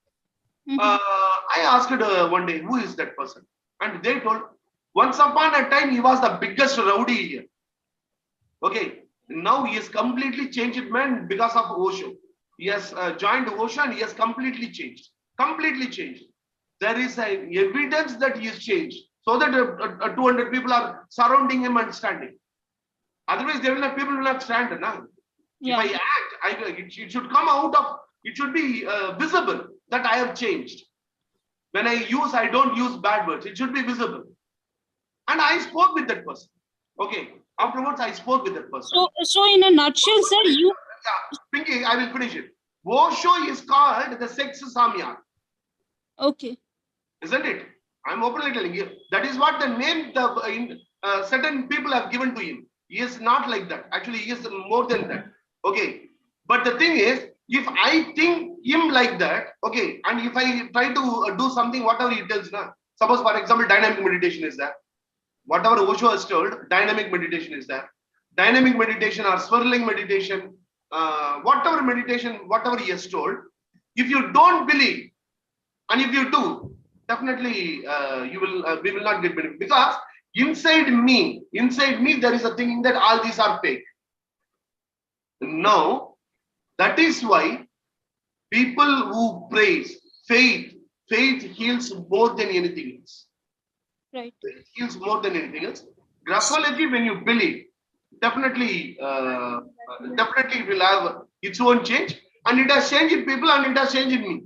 I asked one day, who is that person? And they told. Once upon a time, he was the biggest rowdy here. Okay. Now he has completely changed man because of Osho. He has joined Osho and he has completely changed. There is a evidence that he has changed. so that 200 people are surrounding him and standing. Otherwise, people will not stand. Na? Yeah. If I act, it should come out of, it should be visible that I have changed. When I don't use bad words. It should be visible. And I spoke with that person. Okay. Afterwards, I spoke with that person. So in a nutshell, sir, you. Yeah, Pinky, I will finish it. Osho is called the sex samyar. Okay. Isn't it? I'm openly telling you. That is what the name certain people have given to him. He is not like that. Actually, he is more than that. Okay. But the thing is, if I think him like that, okay, and if I try to do something, whatever he tells, suppose for example, dynamic meditation is there. Whatever Osho has told, dynamic meditation is there. Dynamic meditation or swirling meditation, whatever meditation, whatever he has told, if you don't believe, and if you do, definitely we will not get benefit, because inside me, there is a thinking that all these are fake. Now, that is why people who praise faith heals more than anything else. Right. Faith heals more than anything else. Graphology, when you believe, definitely it will have its own change, and it has changed in people, and it has changed in me.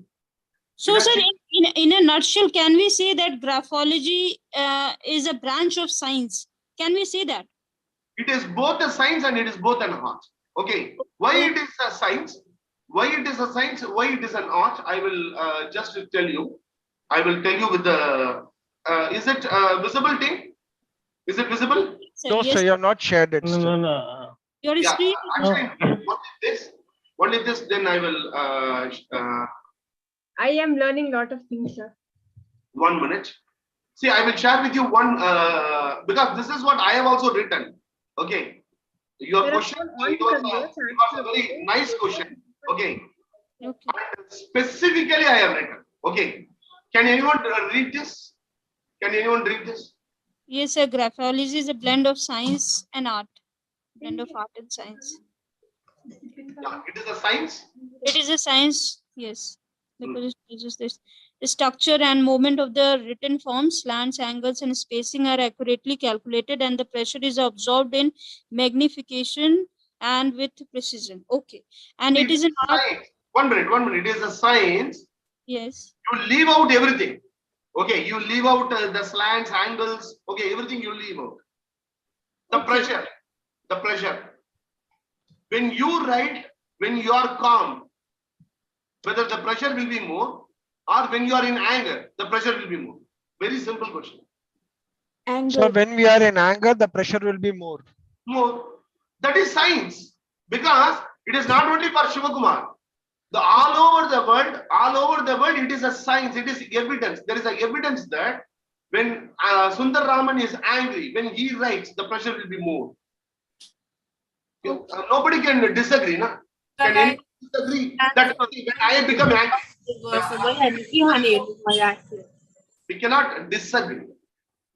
So, sir, in a nutshell, can we say that graphology is a branch of science? Can we say that? It is both a science and it is both an art. Okay. Why it is a science? Why it is a science? Why it is an art? I will just tell you. I will tell you with the. Is it visible, thing? Is it visible? No, sir, you have not shared it. No. Your screen. Actually, only this. Then I will. I am learning a lot of things, sir. 1 minute. See, I will share with you one because this is what I have also written. Okay. Your question it was a very nice question. Okay. And specifically, I have written. Okay. Can anyone read this? Can anyone read this? Yes, sir. Graphology is a blend of science and art. Blend of art and science. Yeah, it is a science. It is a science, yes. Because it teaches this. The structure and movement of the written forms, slants, angles, and spacing are accurately calculated, and the pressure is absorbed in magnification and with precision. Okay. And it is an art. Science. 1 minute. It is a science. Yes. You leave out everything. Okay. You leave out the slants, angles. Okay. Everything you leave out. The pressure. When you write, when you are calm, whether the pressure will be more, or when you are in anger, the pressure will be more. Very simple question. So when we are in anger, the pressure will be more. More. That is science. Because it is not only for Shivakumar. All over the world, it is a science. It is evidence. There is a evidence that when Sundar Raman is angry, when he writes, the pressure will be more. Nobody can disagree, na? Can anyone disagree that when I become angry, we cannot disagree.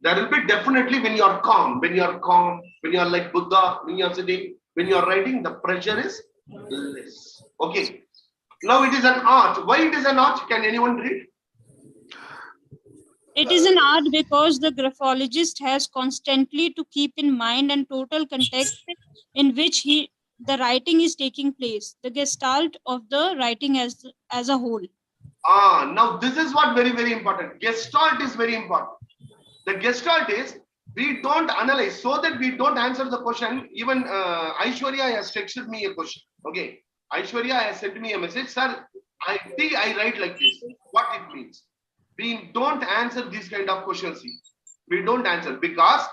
There will be definitely when you are calm, when you are like Buddha, when you are sitting, when you are writing, the pressure is less. Okay. Now it is an art. Why it is an art? Can anyone read? It is an art because the graphologist has constantly to keep in mind and total context in which the writing is taking place, the gestalt of the writing as a whole. Now this is what very, very important. Gestalt is very important. The gestalt is we don't analyze so that we don't answer the question. Even Aishwarya has texted me a question. Okay. Aishwarya has sent me a message. Sir, I write like this. What it means? We don't answer these kind of questions. We don't answer because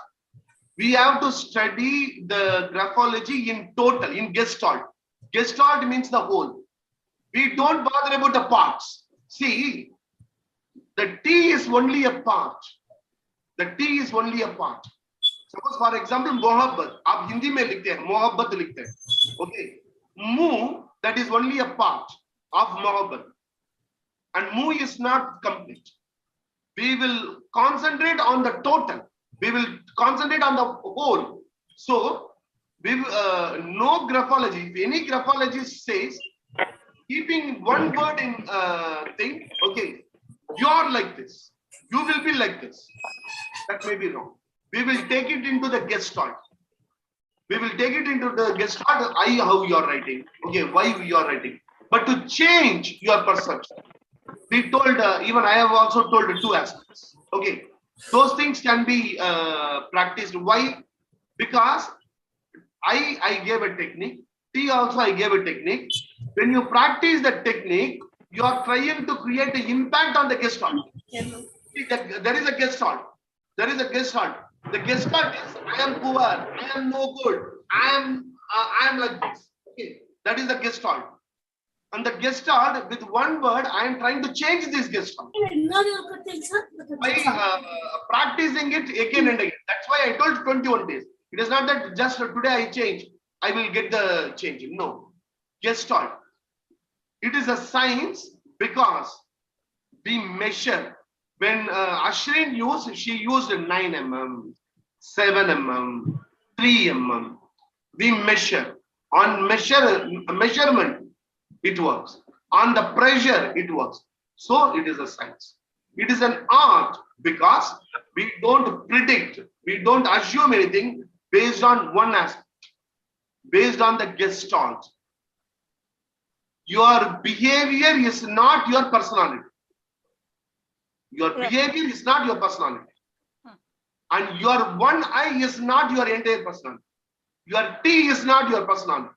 we have to study the graphology in total, in gestalt. Gestalt means the whole. We don't bother about the parts. See, the T is only a part. The T is only a part. Suppose for example, mohabbat. आप हिंदी में लिखते हैं, मोहब्बत लिखते हैं. Okay. Mu, that is only a part of mohabbat. And mu is not complete. We will concentrate on the total. We will concentrate on the whole. So, we no graphology. If any graphologist says, keeping one word in thing, okay, you are like this. You will be like this. That may be wrong. We will take it into the Gestalt. We will take it into the Gestalt, how you are writing, okay, why you are writing. But to change your perception, we told, even I have also told 2 aspects. Okay, those things can be practiced. Why? Because I gave a technique. T also I gave a technique. When you practice the technique, you are trying to create an impact on the Gestalt. See, there is a Gestalt. There is a Gestalt. The Gestalt is I am poor. I am no good. I am like this. Okay, that is the Gestalt. And the Gestalt, with one word, I am trying to change this Gestalt by practicing it again and again. That's why I told 21 days. It is not that just today I change, I will get the change. No. Gestalt. It is a science because we measure. When Ashrin used, she used 9 mm, 7 mm, 3 mm. We measure. On measurement, it works. On the pressure, it works. So it is a science. It is an art because we don't predict, we don't assume anything based on one aspect, based on the Gestalt. Your behavior is not your personality. Your behavior is not your personality. And your one eye is not your entire personality. Your T is not your personality.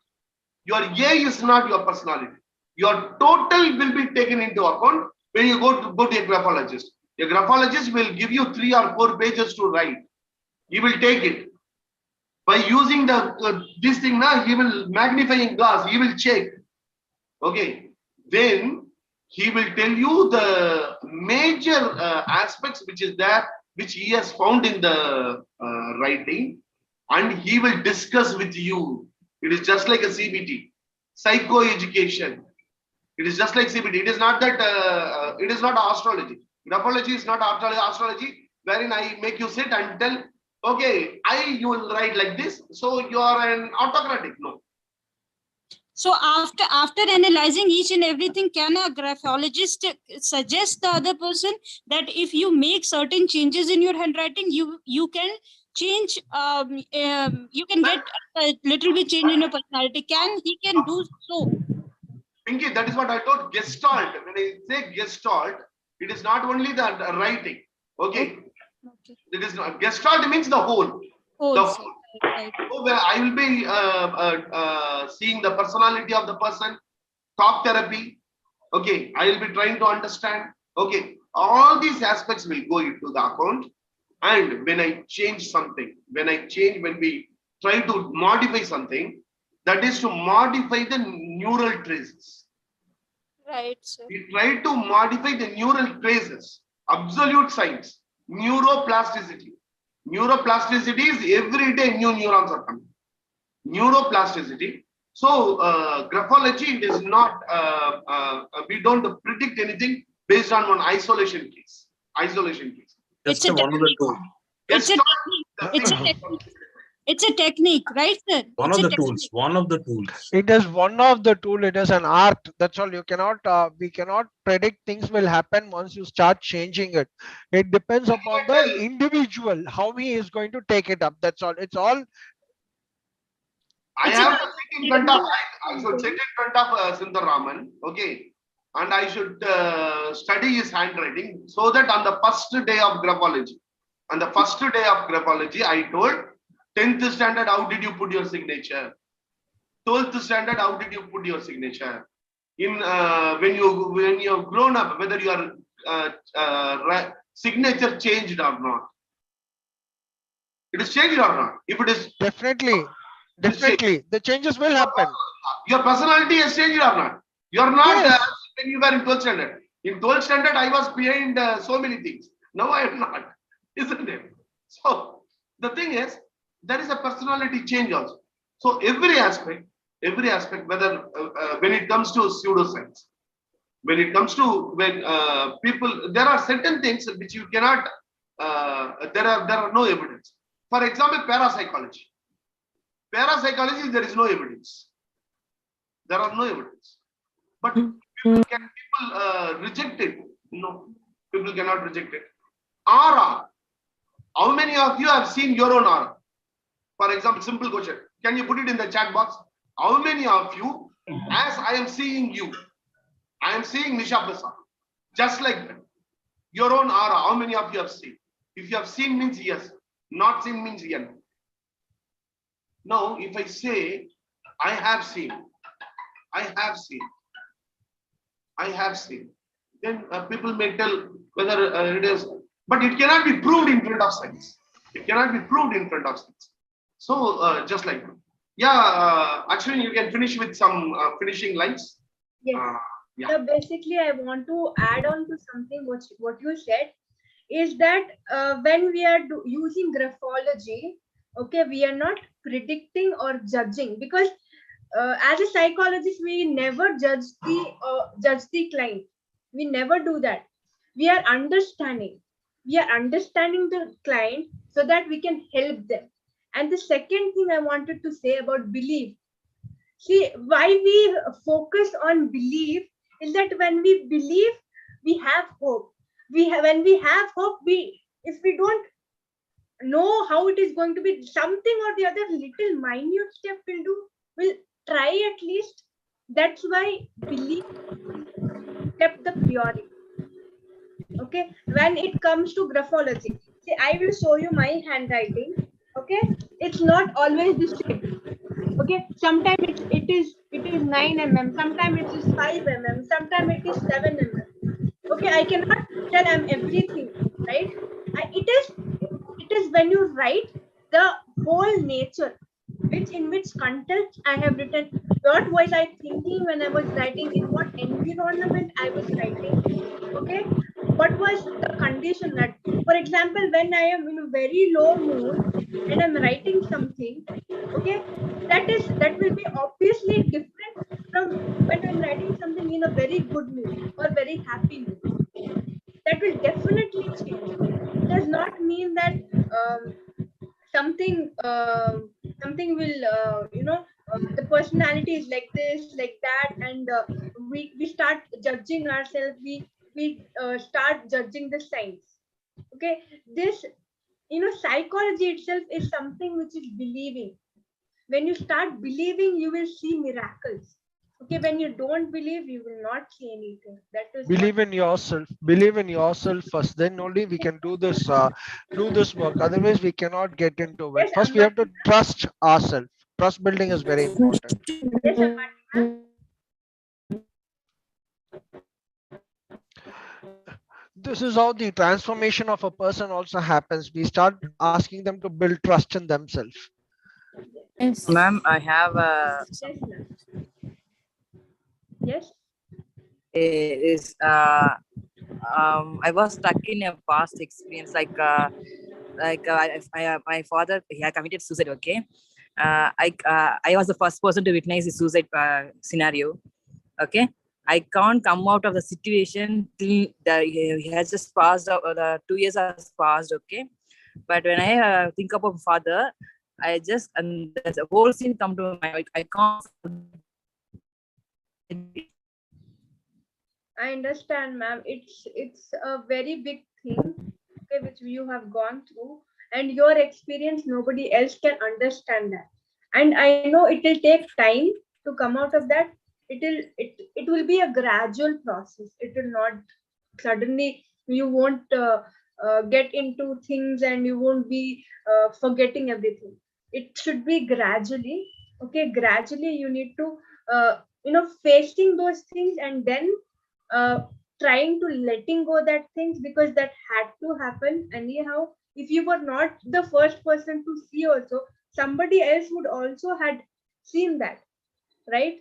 Your A is not your personality. Your total will be taken into account when you go to a graphologist. A graphologist will give you 3 or 4 pages to write. He will take it. By using the this thing now, he will magnifying glass, he will check. Okay. Then he will tell you the major aspects which is there, which he has found in the writing, and he will discuss with you. It is just like a CBT, psychoeducation. It is just like CBT. It is not that, it is not astrology. Graphology is not astrology, wherein I make you sit and tell, okay, you will write like this, so you are an autocratic. No. So after analyzing each and everything, can a graphologist suggest the other person that if you make certain changes in your handwriting, you can change, you can get a little bit change in your personality? He can do so? Pinky, that is what I told. Gestalt. When I say Gestalt, it is not only the writing. Okay. It is not. Gestalt means the whole. The whole. Right. So I will be seeing the personality of the person, talk therapy. Okay, I will be trying to understand. Okay, all these aspects will go into the account. And when I change something, when we try to modify something, that is to modify the neural traces. Right, sir. We try to modify the neural traces. Absolute science, neuroplasticity. Neuroplasticity is every day new neurons are coming. Neuroplasticity. So graphology is not, we don't predict anything based on one isolation case. Just one of the tools. It's a technique, right, sir? One of the tools. It is one of the tool. It is an art. That's all. You cannot, we cannot predict things will happen once you start changing it. It depends upon the individual, how he is going to take it up. That's all. It's all. I have to sit in front of, I should sit in front of Sundar Raman, okay, and I should study his handwriting, so that on the first day of graphology, I told 10th standard, how did you put your signature? 12th standard, how did you put your signature? In when you have grown up, whether your signature changed or not? It is changed or not? If it is Definitely, the changes will happen. Your personality has changed or not? You are not when you were in 12th standard. In 12th standard, I was behind so many things. Now I am not, isn't it? So the thing is, there is a personality change also. So every aspect, whether when it comes to pseudoscience, when it comes to people, there are certain things which you cannot. There are no evidence. For example, parapsychology. Parapsychology, there is no evidence. There are no evidence. But people reject it? No, people cannot reject it. Aura. How many of you have seen your own aura? For example, simple question. Can you put it in the chat box? How many of you, as I am seeing you, I am seeing Nisha Prasad, just like that. Your own aura, how many of you have seen? If you have seen means yes, not seen means yes. Now, if I say, I have seen, I have seen, I have seen, then people may tell whether it is, but it cannot be proved in front of science. It cannot be proved in front of science. So, just like that. Yeah, actually, you can finish with some finishing lines. Yes. Yeah. So basically, I want to add on to something what you said is that when we are using graphology, okay, we are not predicting or judging, because as a psychologist, we never judge the client. We never do that. We are understanding. We are understanding the client so that we can help them. And the second thing I wanted to say about belief. See, why we focus on belief is that when we believe, we have hope. When we have hope, if we don't know how it is going to be, something or the other little minute step will try at least. That's why belief kept the priority. Okay, when it comes to graphology, see, I will show you my handwriting. Okay, it's not always the same. Okay, sometimes it is 9 mm, sometimes it is 5 mm, sometimes it is 7 mm. Okay, I cannot tell I'm everything, right? It is when you write the whole nature, in which context I have written, what was I thinking when I was writing, in what environment I was writing. Okay, what was the condition that, for example, when I am in a very low mood and I'm writing something, okay, that will be obviously different from when I'm writing something in a very good mood or very happy mood. That will definitely change. It does not mean that something will the personality is like this, like that, and we start judging ourselves. We start judging the signs. Okay, this psychology itself is something which is believing. When you start believing, you will see miracles. Okay, when you don't believe, you will not see anything. That is Believe in yourself. Believe in yourself first. Then only we can do this work. Otherwise, we cannot get into it. Yes, First, we have to trust ourselves. Trust building is very important. Yes, Amati. This is how the transformation of a person also happens. We start asking them to build trust in themselves. Yes. Ma'am, I have Yes, ma'am. Yes. I was stuck in a past experience, my father, he had committed suicide. Okay, I was the first person to witness the suicide scenario. Okay, I can't come out of the situation till he has just passed out. The 2 years has passed. Okay, but when I think about father, I just, and there's a whole scene come to my mind. I can't. I understand, ma'am. It's a very big thing, okay, which you have gone through, and your experience, nobody else can understand that. And I know it will take time to come out of that. It will be a gradual process. It will not suddenly, you won't get into things and you won't be forgetting everything. It should be gradually. Okay, gradually you need to facing those things, and then trying to letting go that things, because that had to happen anyhow. If you were not the first person to see also, somebody else would also had seen that, right?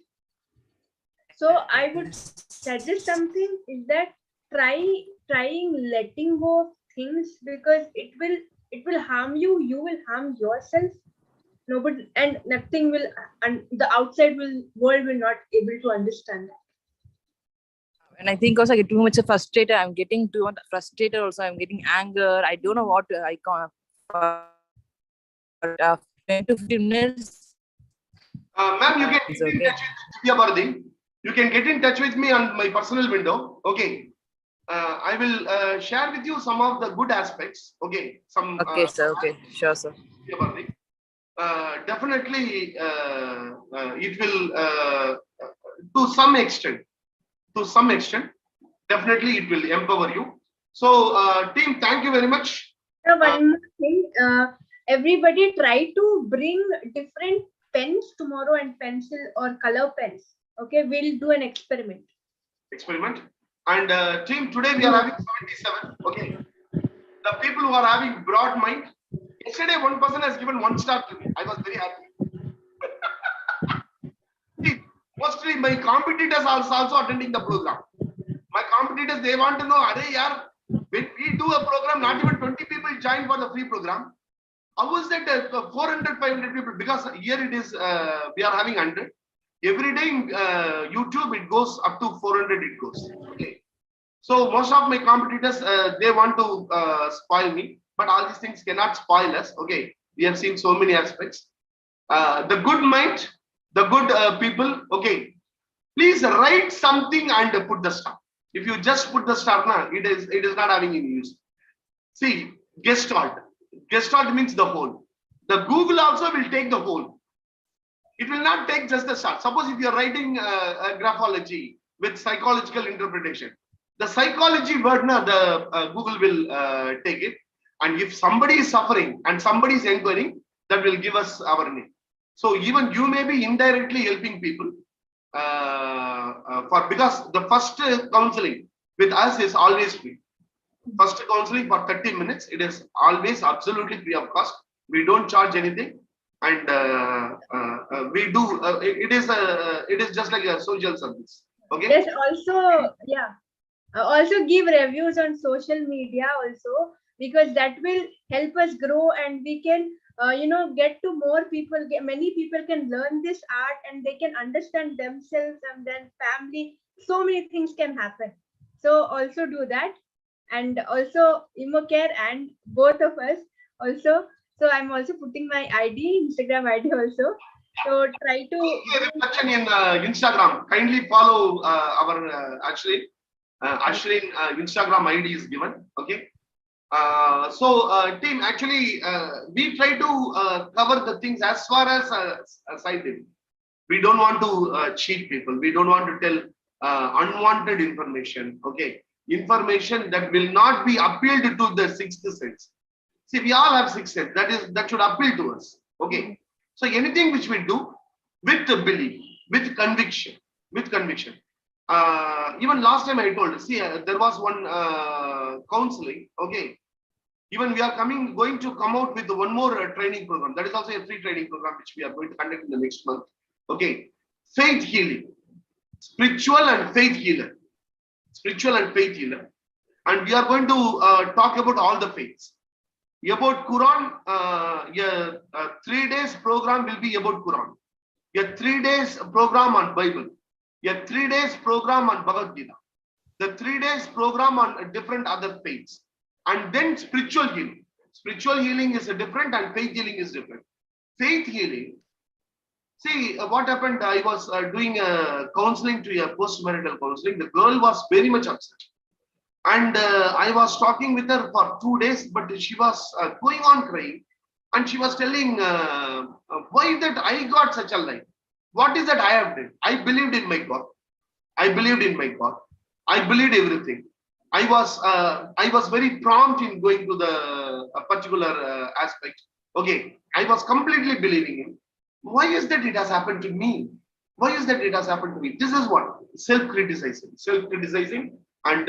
So I would suggest something is that trying letting go of things, because it will harm you. You will harm yourself. Nobody and nothing will, and the outside world will not able to understand that. And I think also I get too much frustrated. I'm getting too much frustrated. Also, I'm getting anger. I don't know what I can't. 10 to 15 minutes. Ma'am, you can get in touch with Divya Bharati. You can get in touch with me on my personal window. Okay. I will share with you some of the good aspects. Okay, some. Okay, sir. Okay, sure, sir. Definitely, it will to some extent. To some extent, definitely it will empower you. So, team, thank you very much. One more thing. Everybody try to bring different pens tomorrow and pencil or color pens. Okay, we'll do an experiment. And team, today we are having 77. Okay, the people who are having broad mind. Yesterday, one person has given 1 star to me. I was very happy. See, mostly my competitors are also attending the program. My competitors, they want to know, when we do a program, not even 20 people join for the free program. How is that 400, 500 people? Because here it is, we are having 100. Every day in YouTube, it goes up to 400, it goes. Okay. So most of my competitors, they want to spoil me, but all these things cannot spoil us. Okay. We have seen so many aspects. The good mind, the good people, okay. Please write something and put the star. If you just put the star, it is not having any use. See, gestalt. Gestalt means the whole. The Google also will take the whole. It will not take just the star. Suppose if you are writing a graphology with psychological interpretation, the psychology word, the Google will take it. And if somebody is suffering and somebody is inquiring, that will give us our name. So even you may be indirectly helping people. Because the first counseling with us is always free. First counseling for 30 minutes, it is always absolutely free of cost. We don't charge anything, and we do. It is just like a social service. Okay. Yes. Also, yeah. Also give reviews on social media also, because that will help us grow and we can get to more people. Many people can learn this art and they can understand themselves and then family. So many things can happen. So also do that. And also Immocare and both of us also. So I'm also putting my ID, Instagram ID also. So try to in Instagram. Kindly follow our Ashleen. Ashleen Instagram ID is given. Okay. Team, actually, we try to cover the things as far as side limit. We don't want to cheat people. We don't want to tell unwanted information. Okay, information that will not be appealed to the sixth sense. See, we all have sixth sense. That should appeal to us. Okay, so anything which we do with belief, with conviction, even last time I told, see, there was one counseling. Okay, even we are going to come out with one more training program. That is also a free training program which we are going to conduct in the next month. Okay, faith healing, spiritual and faith healer, and we are going to talk about all the faiths. About Quran, 3 days program will be about Quran. A 3 days program on Bible. A 3 days program on Bhagavad Gita. The 3 days program on different other faiths. And then spiritual healing. Spiritual healing is different and faith healing is different. Faith healing. See, what happened, I was doing counseling to a post-marital counseling. The girl was very much upset. And I was talking with her for 2 days, but she was going on crying. And she was telling, why that I got such a life? What is that I have done? I believed in my God. I believed everything. I was very prompt in going to the particular aspect. Okay, I was completely believing in. Why is that it has happened to me? This is what? Self-criticizing and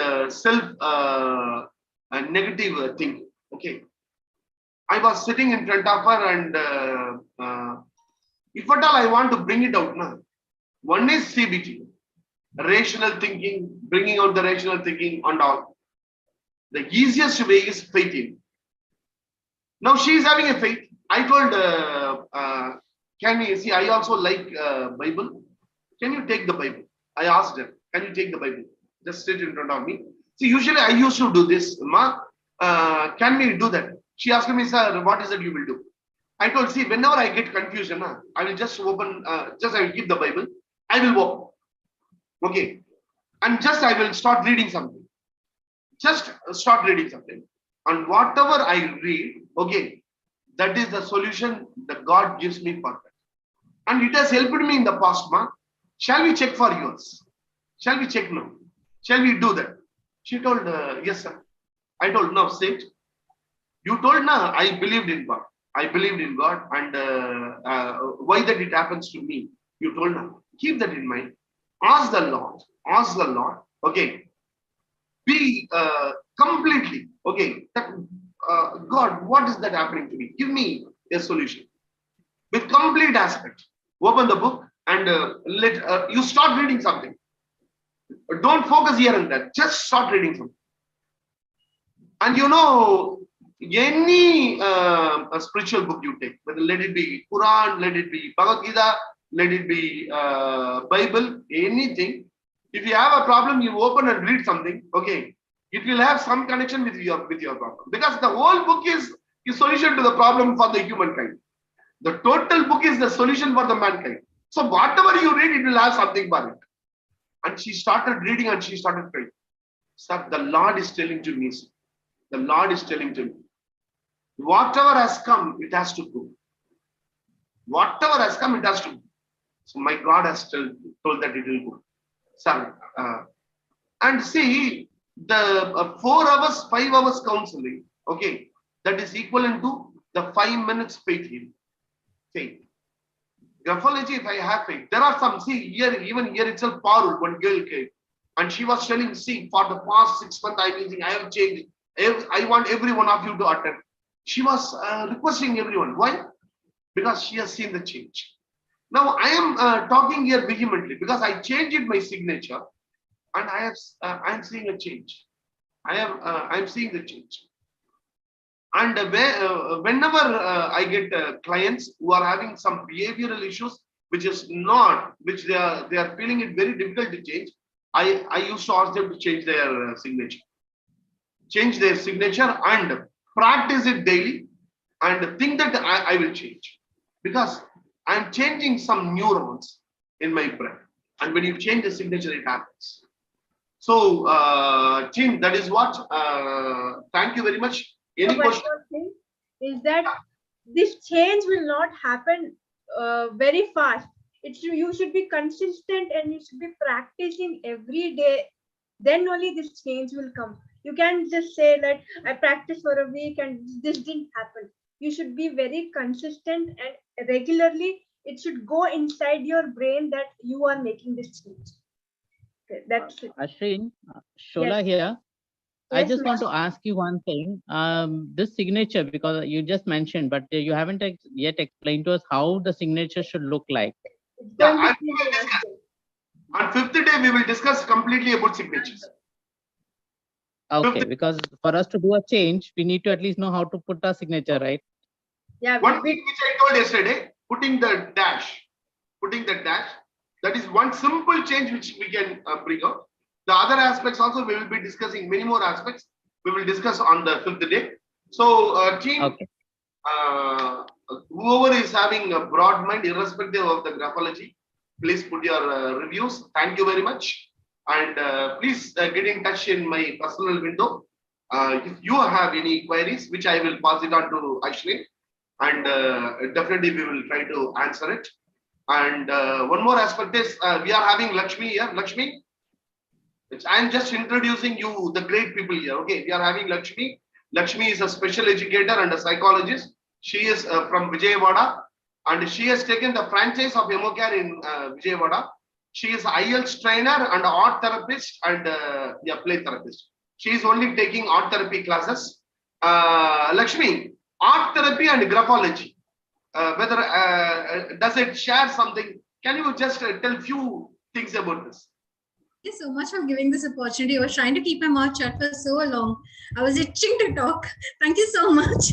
negative thinking. Okay. I was sitting in front of her and if at all I want to bring it out now, one is CBT, rational thinking, bringing out the rational thinking and all. The easiest way is faith in. Now she is having a faith. I told, can you see, I also like Bible. Can you take the Bible? I asked her, can you take the Bible? Just sit in front of me. See, usually I used to do this. Ma, can we do that? She asked me, sir, what is it you will do? I told, see, whenever I get confusion, I will just open, I will keep the Bible. I will walk. Okay. And just I will start reading something. just start reading something. And whatever I read, okay, that is the solution that God gives me for that. And it has helped me in the past, ma. Shall we check for yours? Shall we check now? Shall we do that? She told, yes, sir. I told, no, say it. You told, no, I believed in God. I believed in God, and why that it happens to me? You told, no. Keep that in mind. Ask the Lord. Ask the Lord. Okay. Be completely, okay, that, God, what is that happening to me? Give me a solution with complete aspect. Open the book and let you start reading something. Don't focus here and there. Just start reading something. And you know, any a spiritual book you take, whether let it be Quran, let it be Bhagavad Gita, let it be Bible, anything. If you have a problem, you open and read something. Okay, it will have some connection with your problem, because the whole book is solution to the problem for the humankind. The total book is the solution for the mankind. So whatever you read, it will have something for it. And she started reading and she started praying. Sir, the Lord is telling to me. Sir. The Lord is telling to me. Whatever has come, it has to go. Whatever has come, it has to go. So my God has told that it will go. Sir, and see, the 4 hours, 5 hours counseling, okay, that is equivalent to the 5 minutes faith healing. Faith. Graphology, if I have faith, there are some, see, even here itself, Parul, one girl came, and she was telling, see, for the past 6 months I'm using, I have changed. I want every one of you to attend. She was requesting everyone. Why? Because she has seen the change. Now I am talking here vehemently because I changed my signature, and I am seeing a change. I am seeing the change. And whenever I get clients who are having some behavioral issues, which they are feeling it very difficult to change, I used to ask them to change their signature. Change their signature and practice it daily, and think that I will change, because I'm changing some neurons in my brain, and when you change the signature, it happens. So, team, that is what. Thank you very much. Any so question? one more thing is that this change will not happen very fast. You should be consistent and you should be practicing every day. Then only this change will come. You can't just say that I practiced for a week and this didn't happen. You should be very consistent and regularly. It should go inside your brain that you are making this change. Okay, that's it. Ashrin, Shola Yes. here. I Yes, just want to ma'am. ask you one thing. This signature, because you just mentioned, but you haven't yet explained to us how the signature should look like. Yeah, on 5th day, we will discuss completely about signatures. Okay, because for us to do a change, we need to at least know how to put a signature, right? Yeah. One thing which I told yesterday, putting the dash, that is one simple change which we can bring out. The other aspects also we will be discussing, many more aspects we will discuss on the 5th day. So team, okay. Whoever is having a broad mind, irrespective of the graphology, please put your reviews. Thank you very much. And please get in touch in my personal window. If you have any queries, which I will pass it on to Ashwin, and definitely we will try to answer it. And one more aspect is we are having Lakshmi here. Lakshmi, I am just introducing you, the great people here. Okay, we are having Lakshmi. Lakshmi is a special educator and a psychologist. She is from Vijayawada, and she has taken the franchise of Emocare in Vijayawada. She is IELTS trainer and art therapist and play therapist. She is only taking art therapy classes. Lakshmi, art therapy and graphology. Whether does it share something? Can you just tell few things about this? Thank you so much for giving this opportunity. I was trying to keep my mouth shut for so long. I was itching to talk. Thank you so much.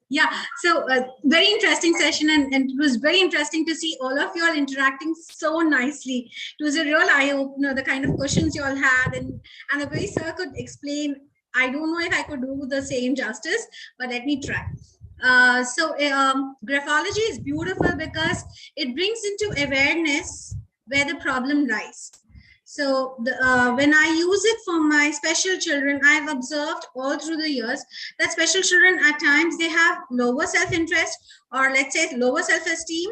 Yeah, so very interesting session, and it was very interesting to see all of you all interacting so nicely. It was a real eye-opener, the kind of questions you all had, and the way sir could explain. I don't know if I could do the same justice, but let me try. Graphology is beautiful because it brings into awareness where the problem lies. So when I use it for my special children, I've observed all through the years that special children at times they have lower self-interest, or let's say lower self-esteem.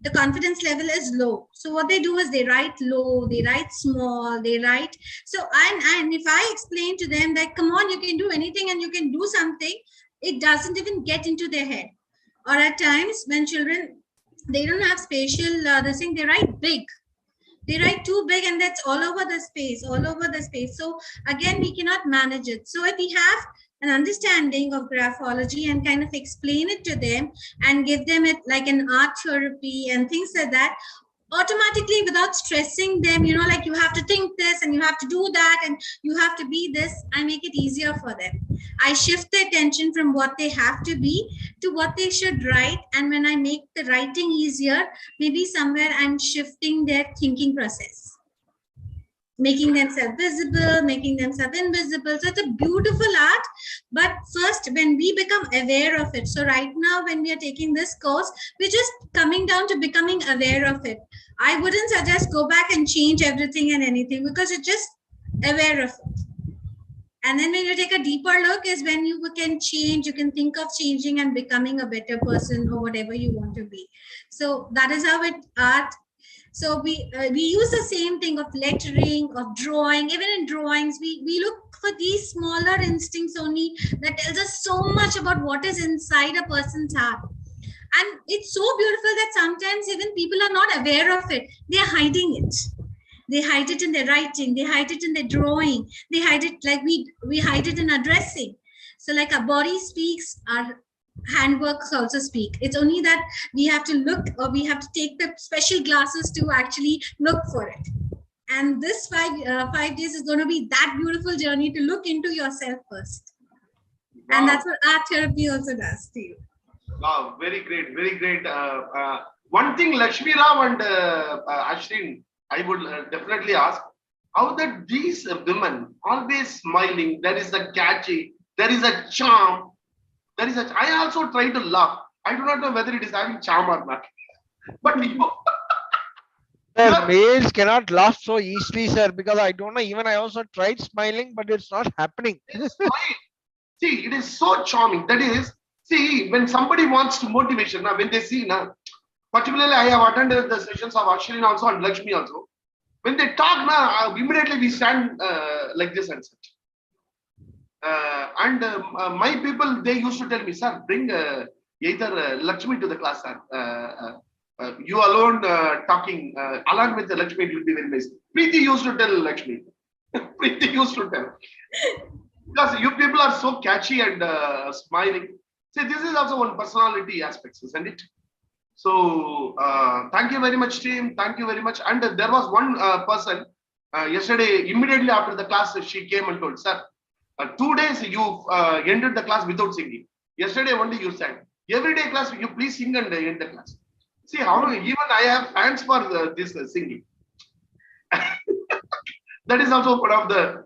The confidence level is low. So what they do is they write low, they write small, they write. So and if I explain to them that, come on, you can do anything and you can do something, it doesn't even get into their head. Or at times when children, they don't have spatial, this thing, they write big. They write too big and that's all over the space, all over the space. So again, we cannot manage it. So if we have an understanding of graphology and kind of explain it to them and give them it like an art therapy and things like that, automatically without stressing them, you know, like you have to think this and you have to do that and you have to be this, I make it easier for them. I shift the attention from what they have to be to what they should write. And when I make the writing easier, maybe somewhere I'm shifting their thinking process, making themselves visible, making themselves invisible. So it's a beautiful art. But first, when we become aware of it, so right now when we are taking this course, we're just coming down to becoming aware of it. I wouldn't suggest go back and change everything and anything, because you're just aware of it. And then when you take a deeper look is when you can change, you can think of changing and becoming a better person or whatever you want to be. So that is how it art. So we use the same thing of lettering, of drawing. Even in drawings, we look for these smaller instincts only that tells us so much about what is inside a person's heart. And it's so beautiful that sometimes even people are not aware of it. They are hiding it. They hide it in their writing. They hide it in their drawing. They hide it like we hide it in our dressing. So like our body speaks, our handworks also speak. It's only that we have to look, or we have to take the special glasses to actually look for it. And this 5 days is going to be that beautiful journey to look into yourself first. Wow. And that's what art therapy also does to you. Wow, very great, very great. One thing, Lakshmi Rao and Ashrin, I would definitely ask, how that these women always smiling, there is a catchy, there is a charm, there is a, I also try to laugh. I do not know whether it is having charm or not. But you Sir, males cannot laugh so easily, sir, because I don't know, even I also tried smiling, but it's not happening. See, it is so charming. That is, see, when somebody wants to motivation, now when they see, now, particularly I have attended the sessions of Ashrin also and Lakshmi also. When they talk now, immediately we stand like this and such. My people, they used to tell me, sir, bring either Lakshmi to the class, sir. You alone talking, along with the Lakshmi, it will be very nice. Preeti used to tell Lakshmi. Preeti used to tell. Because you people are so catchy and smiling. See, this is also one personality aspect, isn't it? So, thank you very much, team. Thank you very much. And there was one person yesterday, immediately after the class, she came and told, sir, 2 days you ended the class without singing. Yesterday only you sang. Every day class, you please sing and end the class. See how even I have fans for this singing. That is also one of the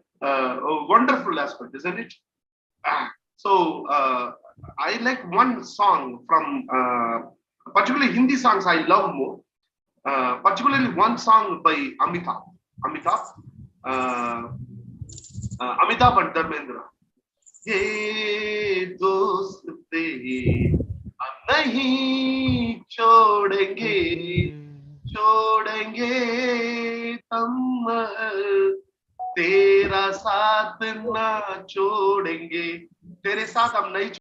wonderful aspect, isn't it? So I like one song from, particularly Hindi songs I love more. Particularly one song by Amitabh and Dharmendra. ये दोस्ती हम नहीं छोड़ेंगे हम तेरा साथ ना छोड़ेंगे तेरे साथ हम नहीं